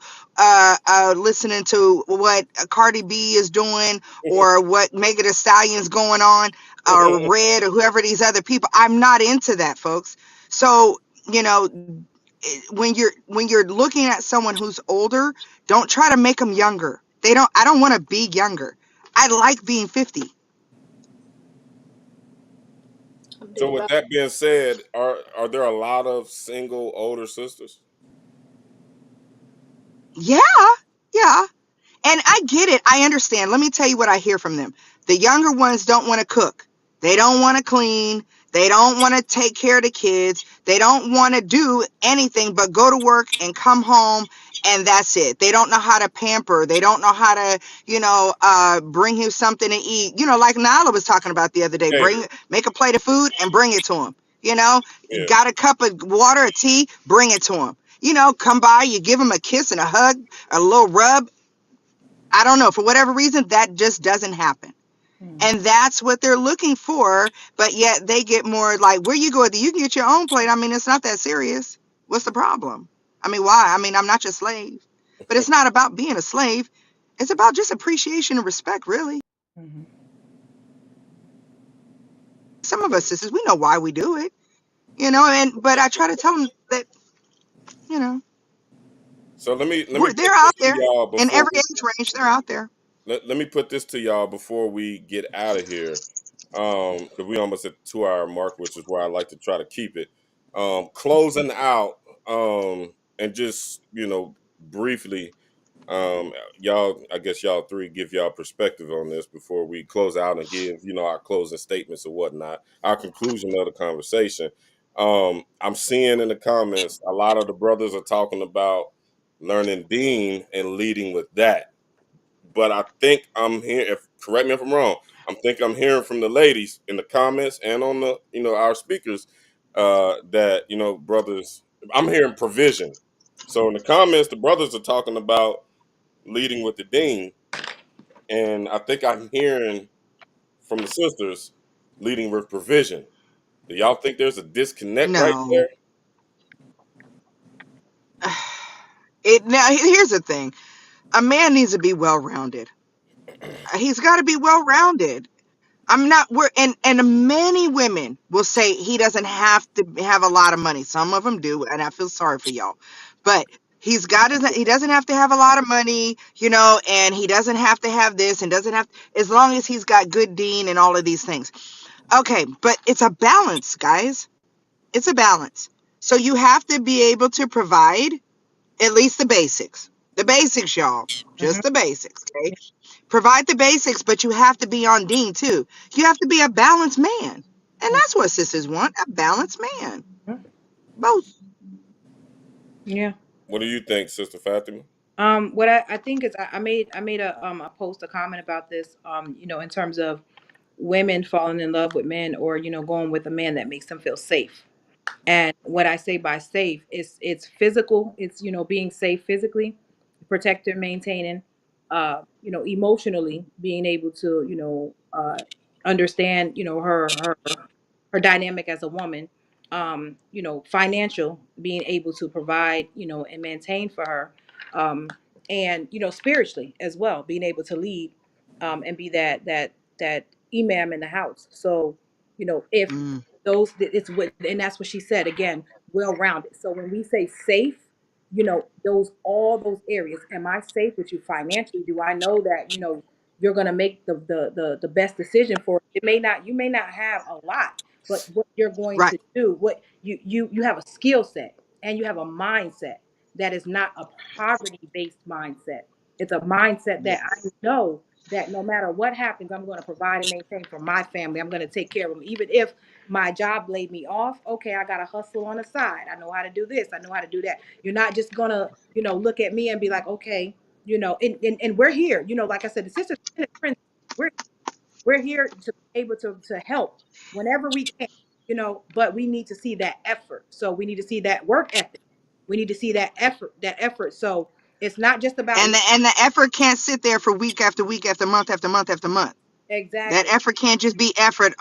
listening to what Cardi B is doing or what Megan Thee Stallion's going on or Red or whoever these other people. I'm not into that, folks. So, you know, when you're looking at someone who's older, don't try to make them younger. I don't want to be younger. I like being 50. so with that being said, are there a lot of single older sisters? Yeah. Yeah. And I get it. I understand. Let me tell you what I hear from them. The younger ones don't want to cook. They don't want to clean. They don't want to take care of the kids. They don't want to do anything but go to work and come home and that's it. They don't know how to pamper. They don't know how to, bring him something to eat. Like Nala was talking about the other day. Cater. Make a plate of food and bring it to him. Yeah. Got a cup of water or tea, bring it to him. Come by, you give him a kiss and a hug, a little rub. I don't know. For whatever reason, that just doesn't happen. Mhm. And that's what they're looking for. But yet they get more like, where you go, you can get your own plate. I mean, it's not that serious. What's the problem? I mean, why? I mean, I'm not your slave. But it's not about being a slave. It's about just appreciation and respect, really. Mhm. Some of us sisters, we know why we do it, but I try to tell them that, you know, So let me put they're out this to there y'all in before every we age range. They're out there. let me put this to y'all before we get out of here. Because we almost at the 2 hour mark, which is where I like to try to keep it. Closing out, and just briefly, y'all, I guess y'all three give y'all perspective on this before we close out and give our closing statements or whatnot, our conclusion of the conversation. I'm seeing in the comments a lot of the brothers are talking about learning Dean and leading with that, but I think I'm here. If correct me if I'm wrong, I'm hearing from the ladies in the comments and on the our speakers that brothers. I'm hearing provision. So in the comments, the brothers are talking about leading with the dean, and I think I'm hearing. from the sisters leading with provision. Do y'all think there's a disconnect right No. there? It now here's the thing. A man needs to be well rounded. He's got to be well rounded. I'm not we're and many women will say he doesn't have to have a lot of money. Some of them do, and I feel sorry for y'all. But he doesn't have to have a lot of money, and he doesn't have to have this and doesn't have as long as he's got good dean and all of these things. Okay, but it's a balance, guys. It's a balance. So you have to be able to provide at least the basics. The basics, y'all. Hmm. Just the basics, okay? Provide the basics, but you have to be on dean too. You have to be a balanced man. And that's what sisters want, a balanced man. Both. Yeah. What do you think, Sister Fatima? What I think is I made a post, a comment about this, in terms of women falling in love with men, or going with a man that makes them feel safe. And what I say by safe is it's physical. It's being safe physically, protector, maintaining, emotionally being able to understand her dynamic as a woman. Financial, being able to provide and maintain for her, and spiritually as well, being able to lead, and be that imam in the house. So if Mm. those it's what, and that's what she said again, well rounded. So when we say safe, those all those areas, am I safe with you financially? Do I know that you're going to make the best decision for it? You may not have a lot, but what you're going Right. to do, what you have a skill set, and you have a mindset that is not a poverty based mindset. It's a mindset that I Yes. know that no matter what happens, I'm going to provide and maintain for my family. I'm going to take care of them. Even if my job laid me off, okay, I got to hustle on the side. I know how to do this. I know how to do that. You're not just going to, look at me and be like, okay, and we're here. Like I said, the sisters, we're we're here to be able to help whenever we can, but we need to see that effort. So we need to see that work ethic. We need to see that effort. So it's not just about And the effort can't sit there for week after week after month after month after month. That exactly. effort can't just be effort.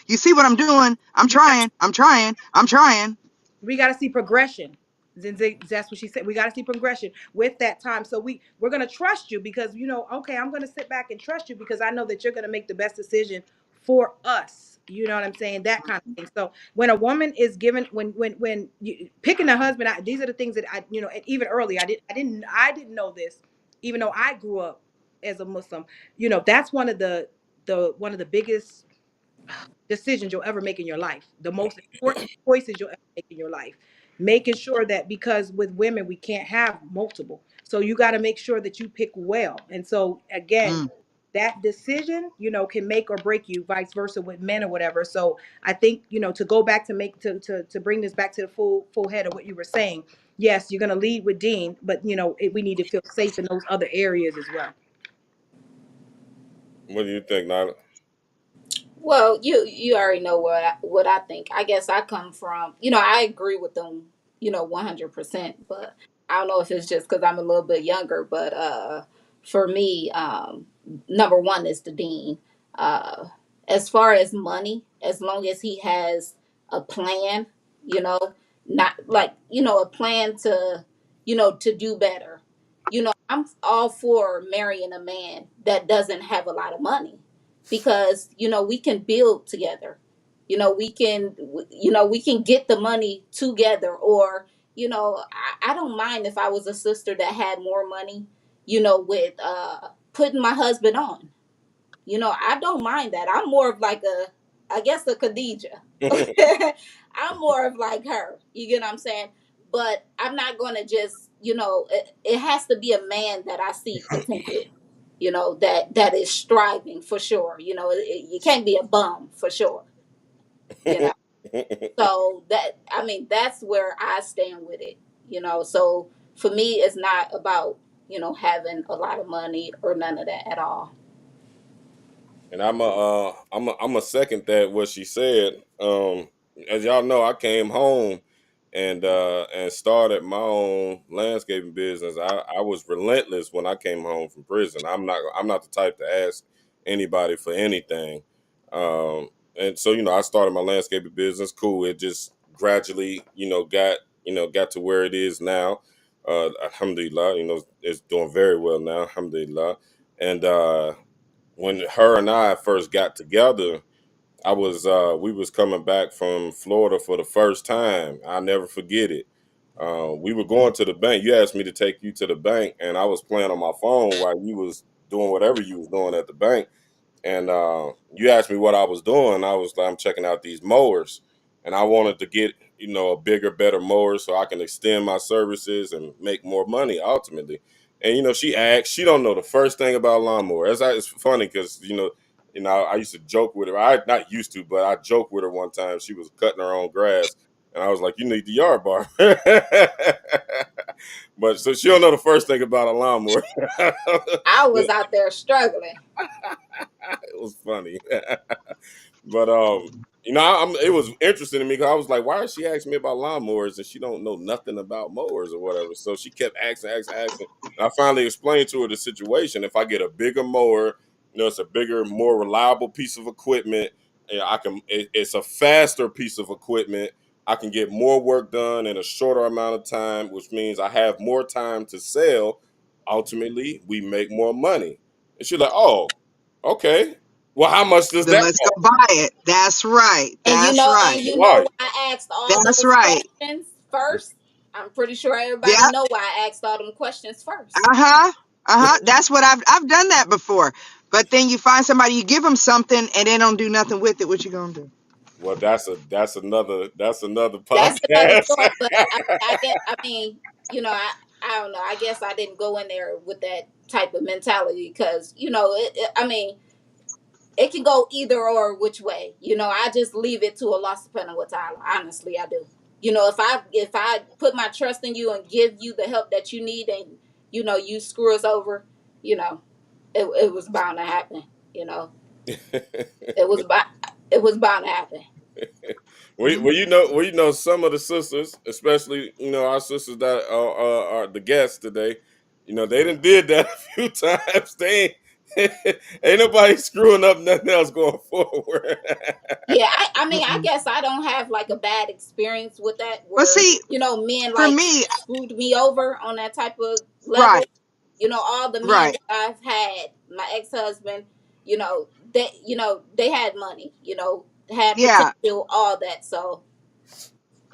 You see what I'm doing? I'm You got trying. I'm trying. I'm trying. we got to see progression. That's what she said. We got to see progression with that time. So we're gonna trust you because okay, I'm gonna sit back and trust you because I know that you're gonna make the best decision for us. You know what I'm saying? That kind of thing. So when a woman is given, when you picking a husband, these are the things that and even early, I didn't know this, even though I grew up as a Muslim. That's one of the biggest decisions you'll ever make in your life, the most important choices you'll ever make in your life. Making sure that, because with women we can't have multiple, so you got to make sure that you pick well. And so again, Mm. that decision can make or break you, vice versa with men or whatever. So I think to go back to make to bring this back to the full head of what you were saying. Yes, you're going to lead with Dean, but we need to feel safe in those other areas as well. What do you think, Nyla? Well, you already know what I think. I guess I come from, I agree with them, 100%. But I don't know if it's just because I'm a little bit younger. But for me, number one is the dean. Uh, as far as money, as long as he has a plan, you know, not like a plan to, to do better. I'm all for marrying a man that doesn't have a lot of money because we can build together. We can get the money together. Or I don't mind if I was a sister that had more money, with putting my husband on. I don't mind that. I'm more of like I guess a Khadijah. Okay. I'm more of like her. You get what I'm saying? But I'm not gonna just, it has to be a man that I see potential, that is striving for sure. You can't be a bum for sure, you know. So I mean, that's where I stand with it. So for me, it's not about, having a lot of money or none of that at all. And I'm a second that what she said. As y'all know, I came home and started my own landscaping business. I was relentless when I came home from prison. I'm not the type to ask anybody for anything. And so I started my landscaping business. Cool. It just gradually got to where it is now. Alhamdulillah, it's doing very well now. Alhamdulillah. And when her and I first got together, we was coming back from Florida for the first time. I'll never forget it. We were going to the bank. You asked me to take you to the bank, and I was playing on my phone while you was doing whatever you was doing at the bank. And you asked me what I was doing. I was like, I'm checking out these mowers, and I wanted to get a bigger, better mower so I can extend my services and make more money ultimately. And she asked. She don't know the first thing about lawnmower. It's funny because I used to joke with her. I not used to, but I joked with her one time. She was cutting her own grass, and I was like, "You need the yard bar." But so she don't know the first thing about a lawnmower. I was out there struggling. It was funny. But it was interesting to me because I was like, why is she asking me about lawnmowers and she don't know nothing about mowers or whatever? So she kept asking. And I finally explained to her the situation. If I get a bigger mower, it's a bigger, more reliable piece of equipment. And it's a faster piece of equipment. I can get more work done in a shorter amount of time, which means I have more time to sell. Ultimately, we make more money. And she's like, oh, okay. Well, how much does Then that let's go cost? buy it. That's right. And That's right. Right. why I asked all That's those right. questions first. I'm pretty sure everybody Yeah. know why I asked all them questions first. Uh-huh. Uh-huh. That's what I've done that before. But then you find somebody, you give them something and they don't do nothing with it. What you gonna do? Well, that's another That's another podcast. story. But I guess I don't know. I guess I didn't go in there with that type of mentality because it can go either or which way. I just leave it to Allah subhanahu wa ta'ala. Honestly, I do. If I put my trust in you and give you the help that you need and you screw us over, you know, it was bound to happen. It was about it was bound to happen. Some of the sisters, especially our sisters that are the guests today, they done did that a few times. They ain't nobody screwing up nothing else going forward. Yeah, I mean, I Mm-mm. guess I don't have like a bad experience with that Well, where, see, men for like me, screwed me over on that type of level. right, All the men right. that I've had, my ex-husband, they had money, had Yeah. potential, all that. So,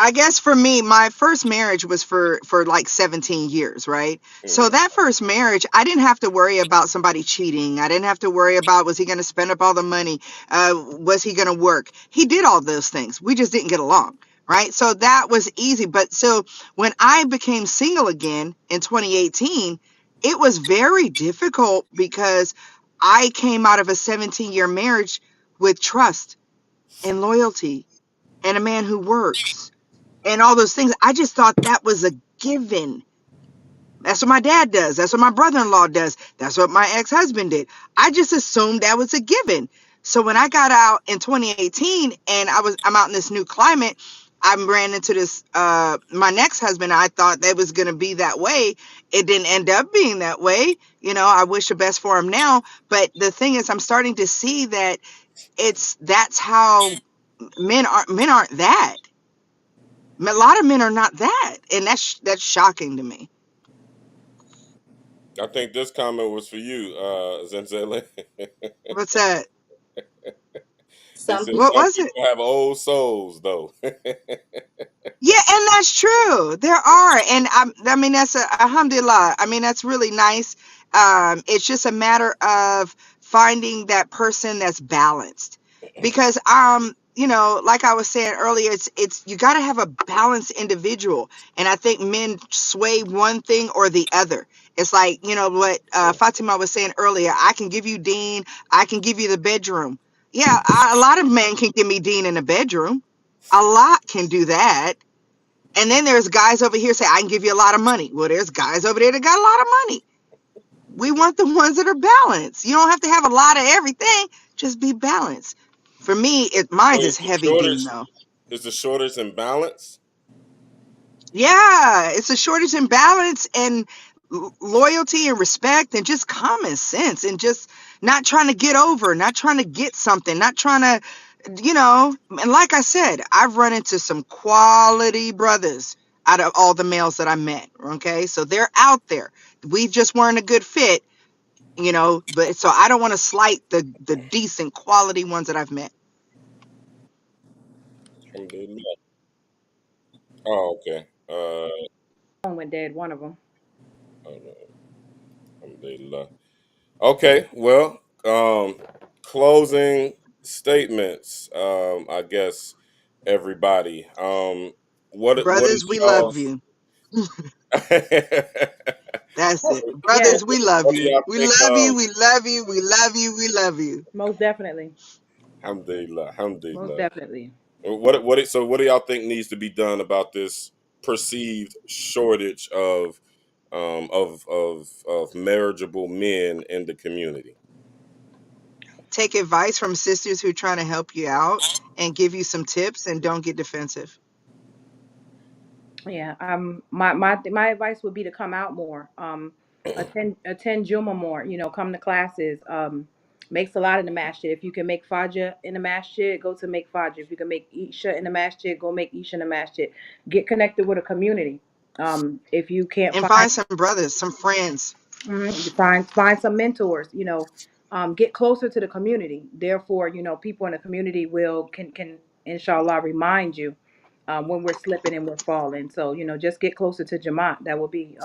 I guess for me, my first marriage was for like 17 years, right? So Mhm. that first marriage, I didn't have to worry about somebody cheating. I didn't have to worry about was he going to spend up all the money? Was he going to work? He did all those things. We just didn't get along, right? So that was easy. But so when I became single again in 2018, it was very difficult because I came out of a 17-year marriage with trust and loyalty and a man who works and all those things. I just thought that was a given. That's what my dad does. That's what my brother-in-law does. That's what my ex-husband did. I just assumed that was a given. So when I got out in 2018 and I'm out in this new climate, I ran into this my next husband. I thought that was going to be that way. It didn't end up being that way. I wish the best for him now, but the thing is I'm starting to see that that's how men aren't that. A lot of men are not that, and that's shocking to me. I think this comment was for you, Zenzele. What's that? He some said What people, some was it? people have old souls, though. Yeah, and that's true. There are, and I mean that's alhamdulillah. I mean that's really nice. It's just a matter of finding that person that's balanced, because like I was saying earlier, it's you got to have a balanced individual, and I think men sway one thing or the other. It's like what Fatima was saying earlier. I can give you Dean. I can give you the bedroom. Yeah, a lot of men can give me Dean in the bedroom. A lot can do that. And then there's guys over here say, I can give you a lot of money. Well, there's guys over there that got a lot of money. We want the ones that are balanced. You don't have to have a lot of everything. Just be balanced. For me, So mine's is it's the heavy Dean shortage. though. Is the shortage in balance? Yeah, it's a shortage in balance, and loyalty and respect and just common sense and just not trying to get over, not trying to get something, not trying to, and like I said, I've run into some quality brothers out of all the males that I met. Okay. So they're out there. We just weren't a good fit, but so I don't want to slight the decent quality ones that I've met. Alhamdulillah. Oh, okay. Phone went dead, one of them. Alhamdulillah. Okay, well, closing statements. I guess everybody. What Brothers, is we love y'all's? you. what That's it. Yes, Brothers, we love do you. y'all We think? love you. We love you. We love you. We love you. most definitely. Alhamdulillah, Most alhamdulillah. definitely. So what do y'all think needs to be done about this perceived shortage of marriageable men in the community? Take advice from sisters who are trying to help you out and give you some tips, and don't get defensive. Yeah. My advice would be to come out more. Attend Juma more. Come to classes. Makes a lot in the masjid. If you can make Fajr in the masjid, go to make Fajr. If you can make Isha in the masjid, go make Isha in the masjid. Get connected with a community. If you can't And find find some brothers, some friends. You find some mentors. Get closer to the community. Therefore, people in the community will can inshallah remind you when we're slipping and we're falling. So just get closer to Jamaat. That will be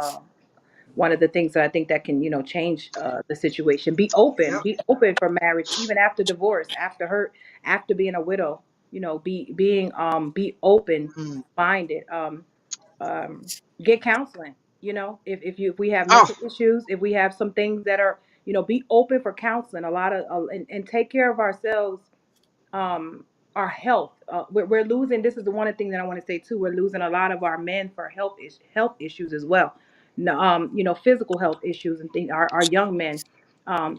one of the things that I think that can change the situation. Be open. Yep. Be open for marriage, even after divorce, after hurt, after being a widow. Be open Mm. minded. Um, get counseling. If we have Oh, mental issues, if we have some things that are, be open for counseling. A lot of and take care of ourselves, um, our health. We're losing. This is the one thing that I want to say too. We're losing a lot of our men for health issues as well. No, physical health issues and things. Our young men.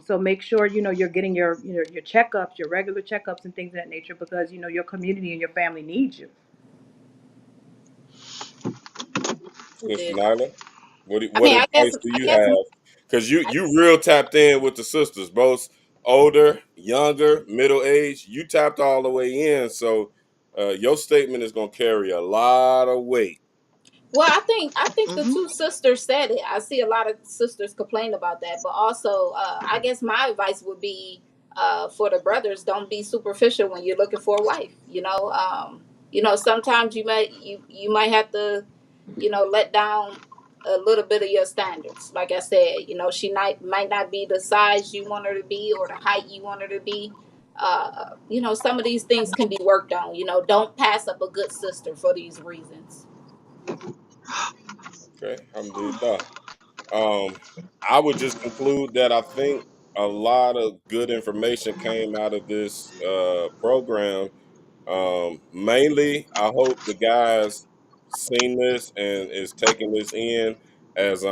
So make sure you're getting your checkups, your regular checkups and things of that nature because your community and your family needs you. Sister Indeed. Nyla, I what mean, advice do I you guess, have? Because you real tapped in with the sisters, both older, younger, middle age. You tapped all the way in, so your statement is gonna carry a lot of weight. well, I think the hmm two sisters said it. I see a lot of sisters complain about that, but also, I guess my advice would be for the brothers: don't be superficial when you're looking for a wife. Sometimes you might have to, let down a little bit of your standards. Like I said, she might not be the size you want her to be or the height you want her to be. Some of these things can be worked on. Don't pass up a good sister for these reasons. Okay, alhamdulillah. Um, I would just conclude that I think a lot of good information came out of this program. Mainly, I hope the guys seen this and is taking this in as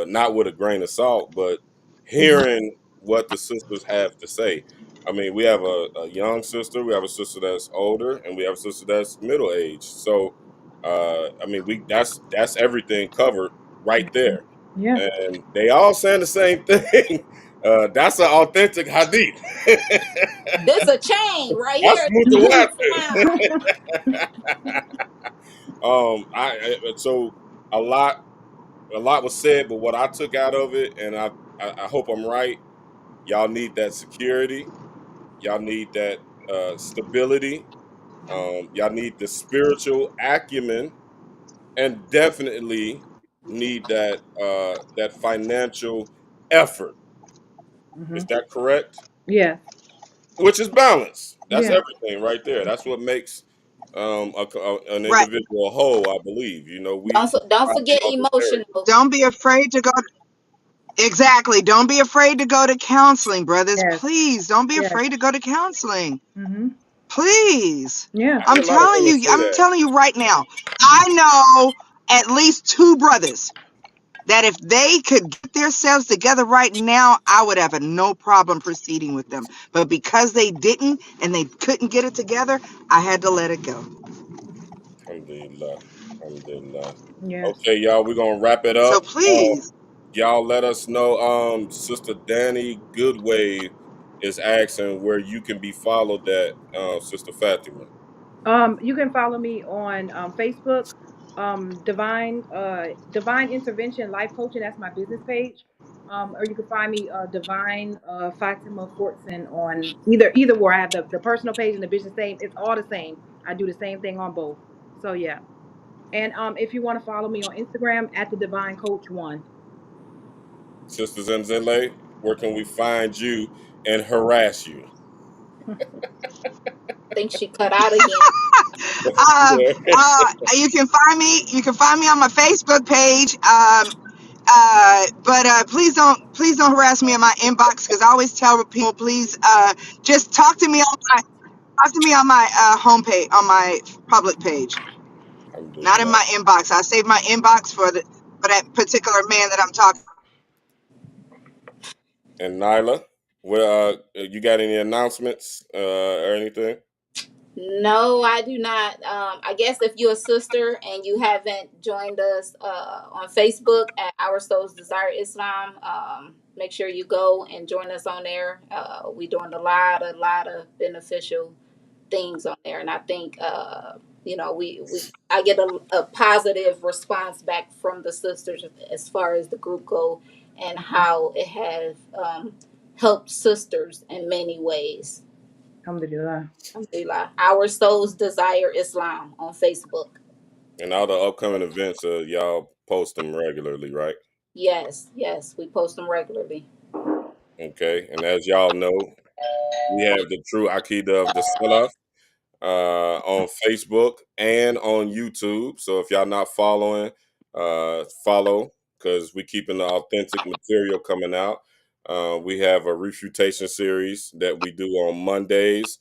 not with a grain of salt, but Hmm. hearing what the sisters have to say. I mean, we have a young sister, we have a sister that's older, and we have a sister that's middle aged. So, I mean, we that's everything covered right there, Yeah. and they all saying the same thing. That's an authentic hadith. This a chain right That's here. mutawatir. Sound. So a lot, a lot was said, but what I took out of it, and I hope I'm right. Y'all need that security. Y'all need that stability. Y'all need the spiritual acumen, and definitely need that financial effort. Hmm. Is that correct? Yeah. Which is balance. That's Yeah. everything right there. That's what makes an Right. individual whole. I believe. We Don't try to be forget multifarious. emotional. Don't be afraid to go. Exactly. Don't be afraid to go to counseling, brothers. Yes. Please don't be Yes. afraid to go to counseling. Hmm. Please. Yeah. I hear a lot of women say I'm that. telling you right now. I know at least two brothers that if they could get themselves together right now, I would have no problem proceeding with them. But because they didn't and they couldn't get it together, I had to let it go. Alhamdulillah. Alhamdulillah. Yes. Okay, y'all, we're gonna wrap it So up. please, Y'all let us know. Sister Danny Goodway is asking where you can be followed at, Sister Fatima. You can follow me on Facebook, Divine Intervention Life Coaching. That's my business page. Or you can find me Divine Fatima Fortson on either where I have the personal page and the business name. It's all the same. I do the same thing on both. So yeah. And if you want to follow me on Instagram at the Divine Coach One. Sister Zenzele, where can we find you and harass you? Think she cut out again. uh, Yeah. you can find me. You can find me on my Facebook page. But please don't harass me in my inbox because I always tell people, please, just talk to me on my homepage, on my public page, not in Alhamdulillah. my inbox. I save my inbox for that particular man that I'm talking. And Nyla, well, you got any announcements or anything? No, I do not. I guess if you're a sister and you haven't joined us on Facebook at Our Souls Desire Islam, make sure you go and join us on there. We're doing a lot of beneficial things on there, and I think we I get a positive response back from the sisters as far as the group go and how it has helped sisters in many ways. Alhamdulillah. Alhamdulillah. Our Souls Desire Islam on Facebook. And all the upcoming events, y'all post them regularly, right? Yes, yes, we post them regularly. Okay. And as y'all know, we have the true Akida of the Salaf on Facebook and on YouTube. So if y'all not following, follow because we keeping the authentic material coming out. We have a refutation series that we do on Mondays.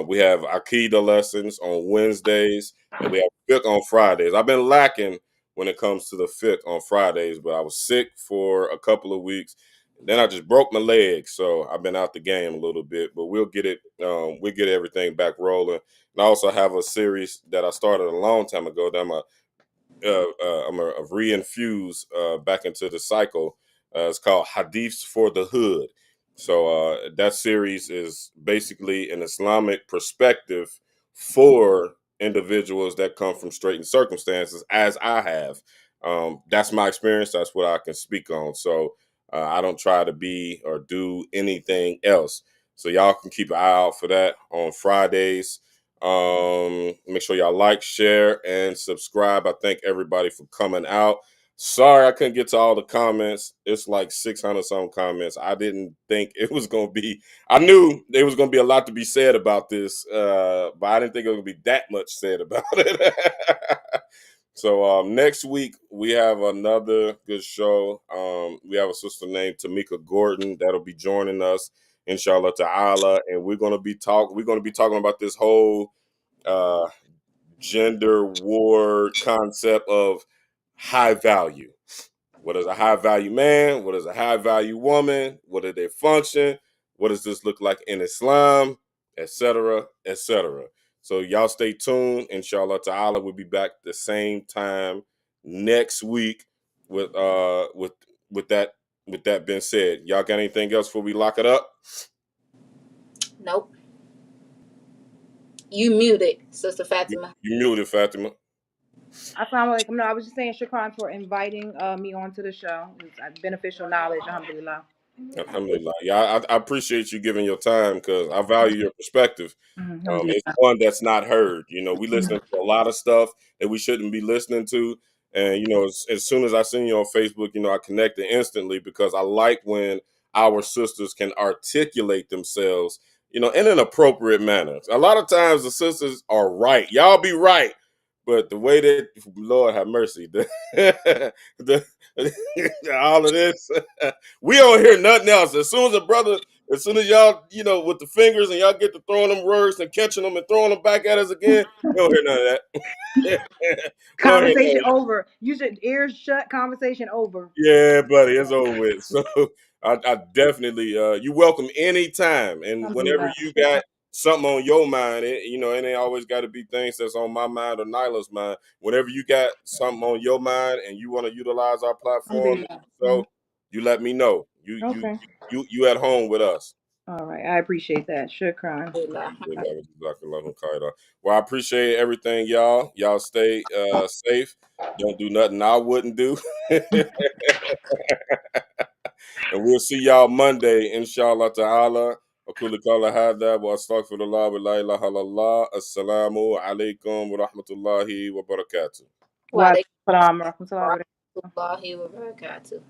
We have Akida lessons on Wednesdays, and we have fiqh on Fridays. I've been lacking when it comes to the fiqh on Fridays, but I was sick for a couple of weeks. Then I just broke my leg, so I've been out the game a little bit. But we'll get it. We'll get everything back rolling. And I also have a series that I started a long time ago that I'm a reinfuse back into the cycle. It's called Hadiths for the Hood. So that series is basically an Islamic perspective for individuals that come from straitened circumstances, as I have. That's my experience. That's what I can speak on. So I don't try to be or do anything else. So y'all can keep an eye out for that on Fridays. Make sure y'all like, share, and subscribe. I thank everybody for coming out. Sorry I couldn't get to all the comments. It's like 600 some comments. I didn't think it was gonna be. I knew there was gonna be a lot to be said about this, but I didn't think it was gonna be that much said about it. So next week we have another good show. We have a sister named Tamika Gordon that'll be joining us, inshallah ta'ala, and we're gonna be talking about this whole uh, gender war concept of high value. What is a high value man? What is a high value woman? What do they function? What does this look like in Islam? Etc. Etc. So y'all stay tuned. Inshallah ta'ala, we'll be back the same time next week with with that with that being said. Y'all got anything else before we lock it up? Nope. You muted, Sister You, Fatima. you muted, Fatima. Assalamu alaikum. No, I was just saying shukran for inviting me onto the show. It's beneficial knowledge, alhamdulillah. Alhamdulillah. Yeah, I appreciate you giving your time because I value your perspective. It's Alhamdulillah. one that's not heard. You know, we listen to a lot of stuff that we shouldn't be listening to. And, you know, as soon as I seen you on Facebook, you know, I connected instantly because I like when our sisters can articulate themselves, you know, in an appropriate manner. A lot of times the sisters are right. Y'all be right. But the way that, Lord have mercy, the all of this, we don't hear nothing else. As soon as y'all, you know, with the fingers and y'all get to throwing them words and catching them and throwing them back at us again, we don't hear none of that. We don't hear none Conversation of that. over. You should ears shut. Conversation over. Yeah, buddy, it's over with. So I definitely, you welcome anytime, and whenever Alhamdulillah. you got Shukran. something on your mind, it ain't always got to be things that's on my mind or Nyla's mind. Whenever you got something on your mind and you want to utilize our platform, Mhm. so you let me know. Okay. You at home with us. All right. I appreciate that. Shukran. Well, I appreciate everything, y'all. Y'all stay safe. Don't do nothing I wouldn't do. And we'll see y'all Monday, inshallah ta'ala. أقول قال هذا وأستغفر الله ولا إله إلا الله. السلام عليكم ورحمة الله وبركاته. Wa Wa alaikum salam wa rahmatullahi wa barakatuh. rahmatullahi wa barakatuh.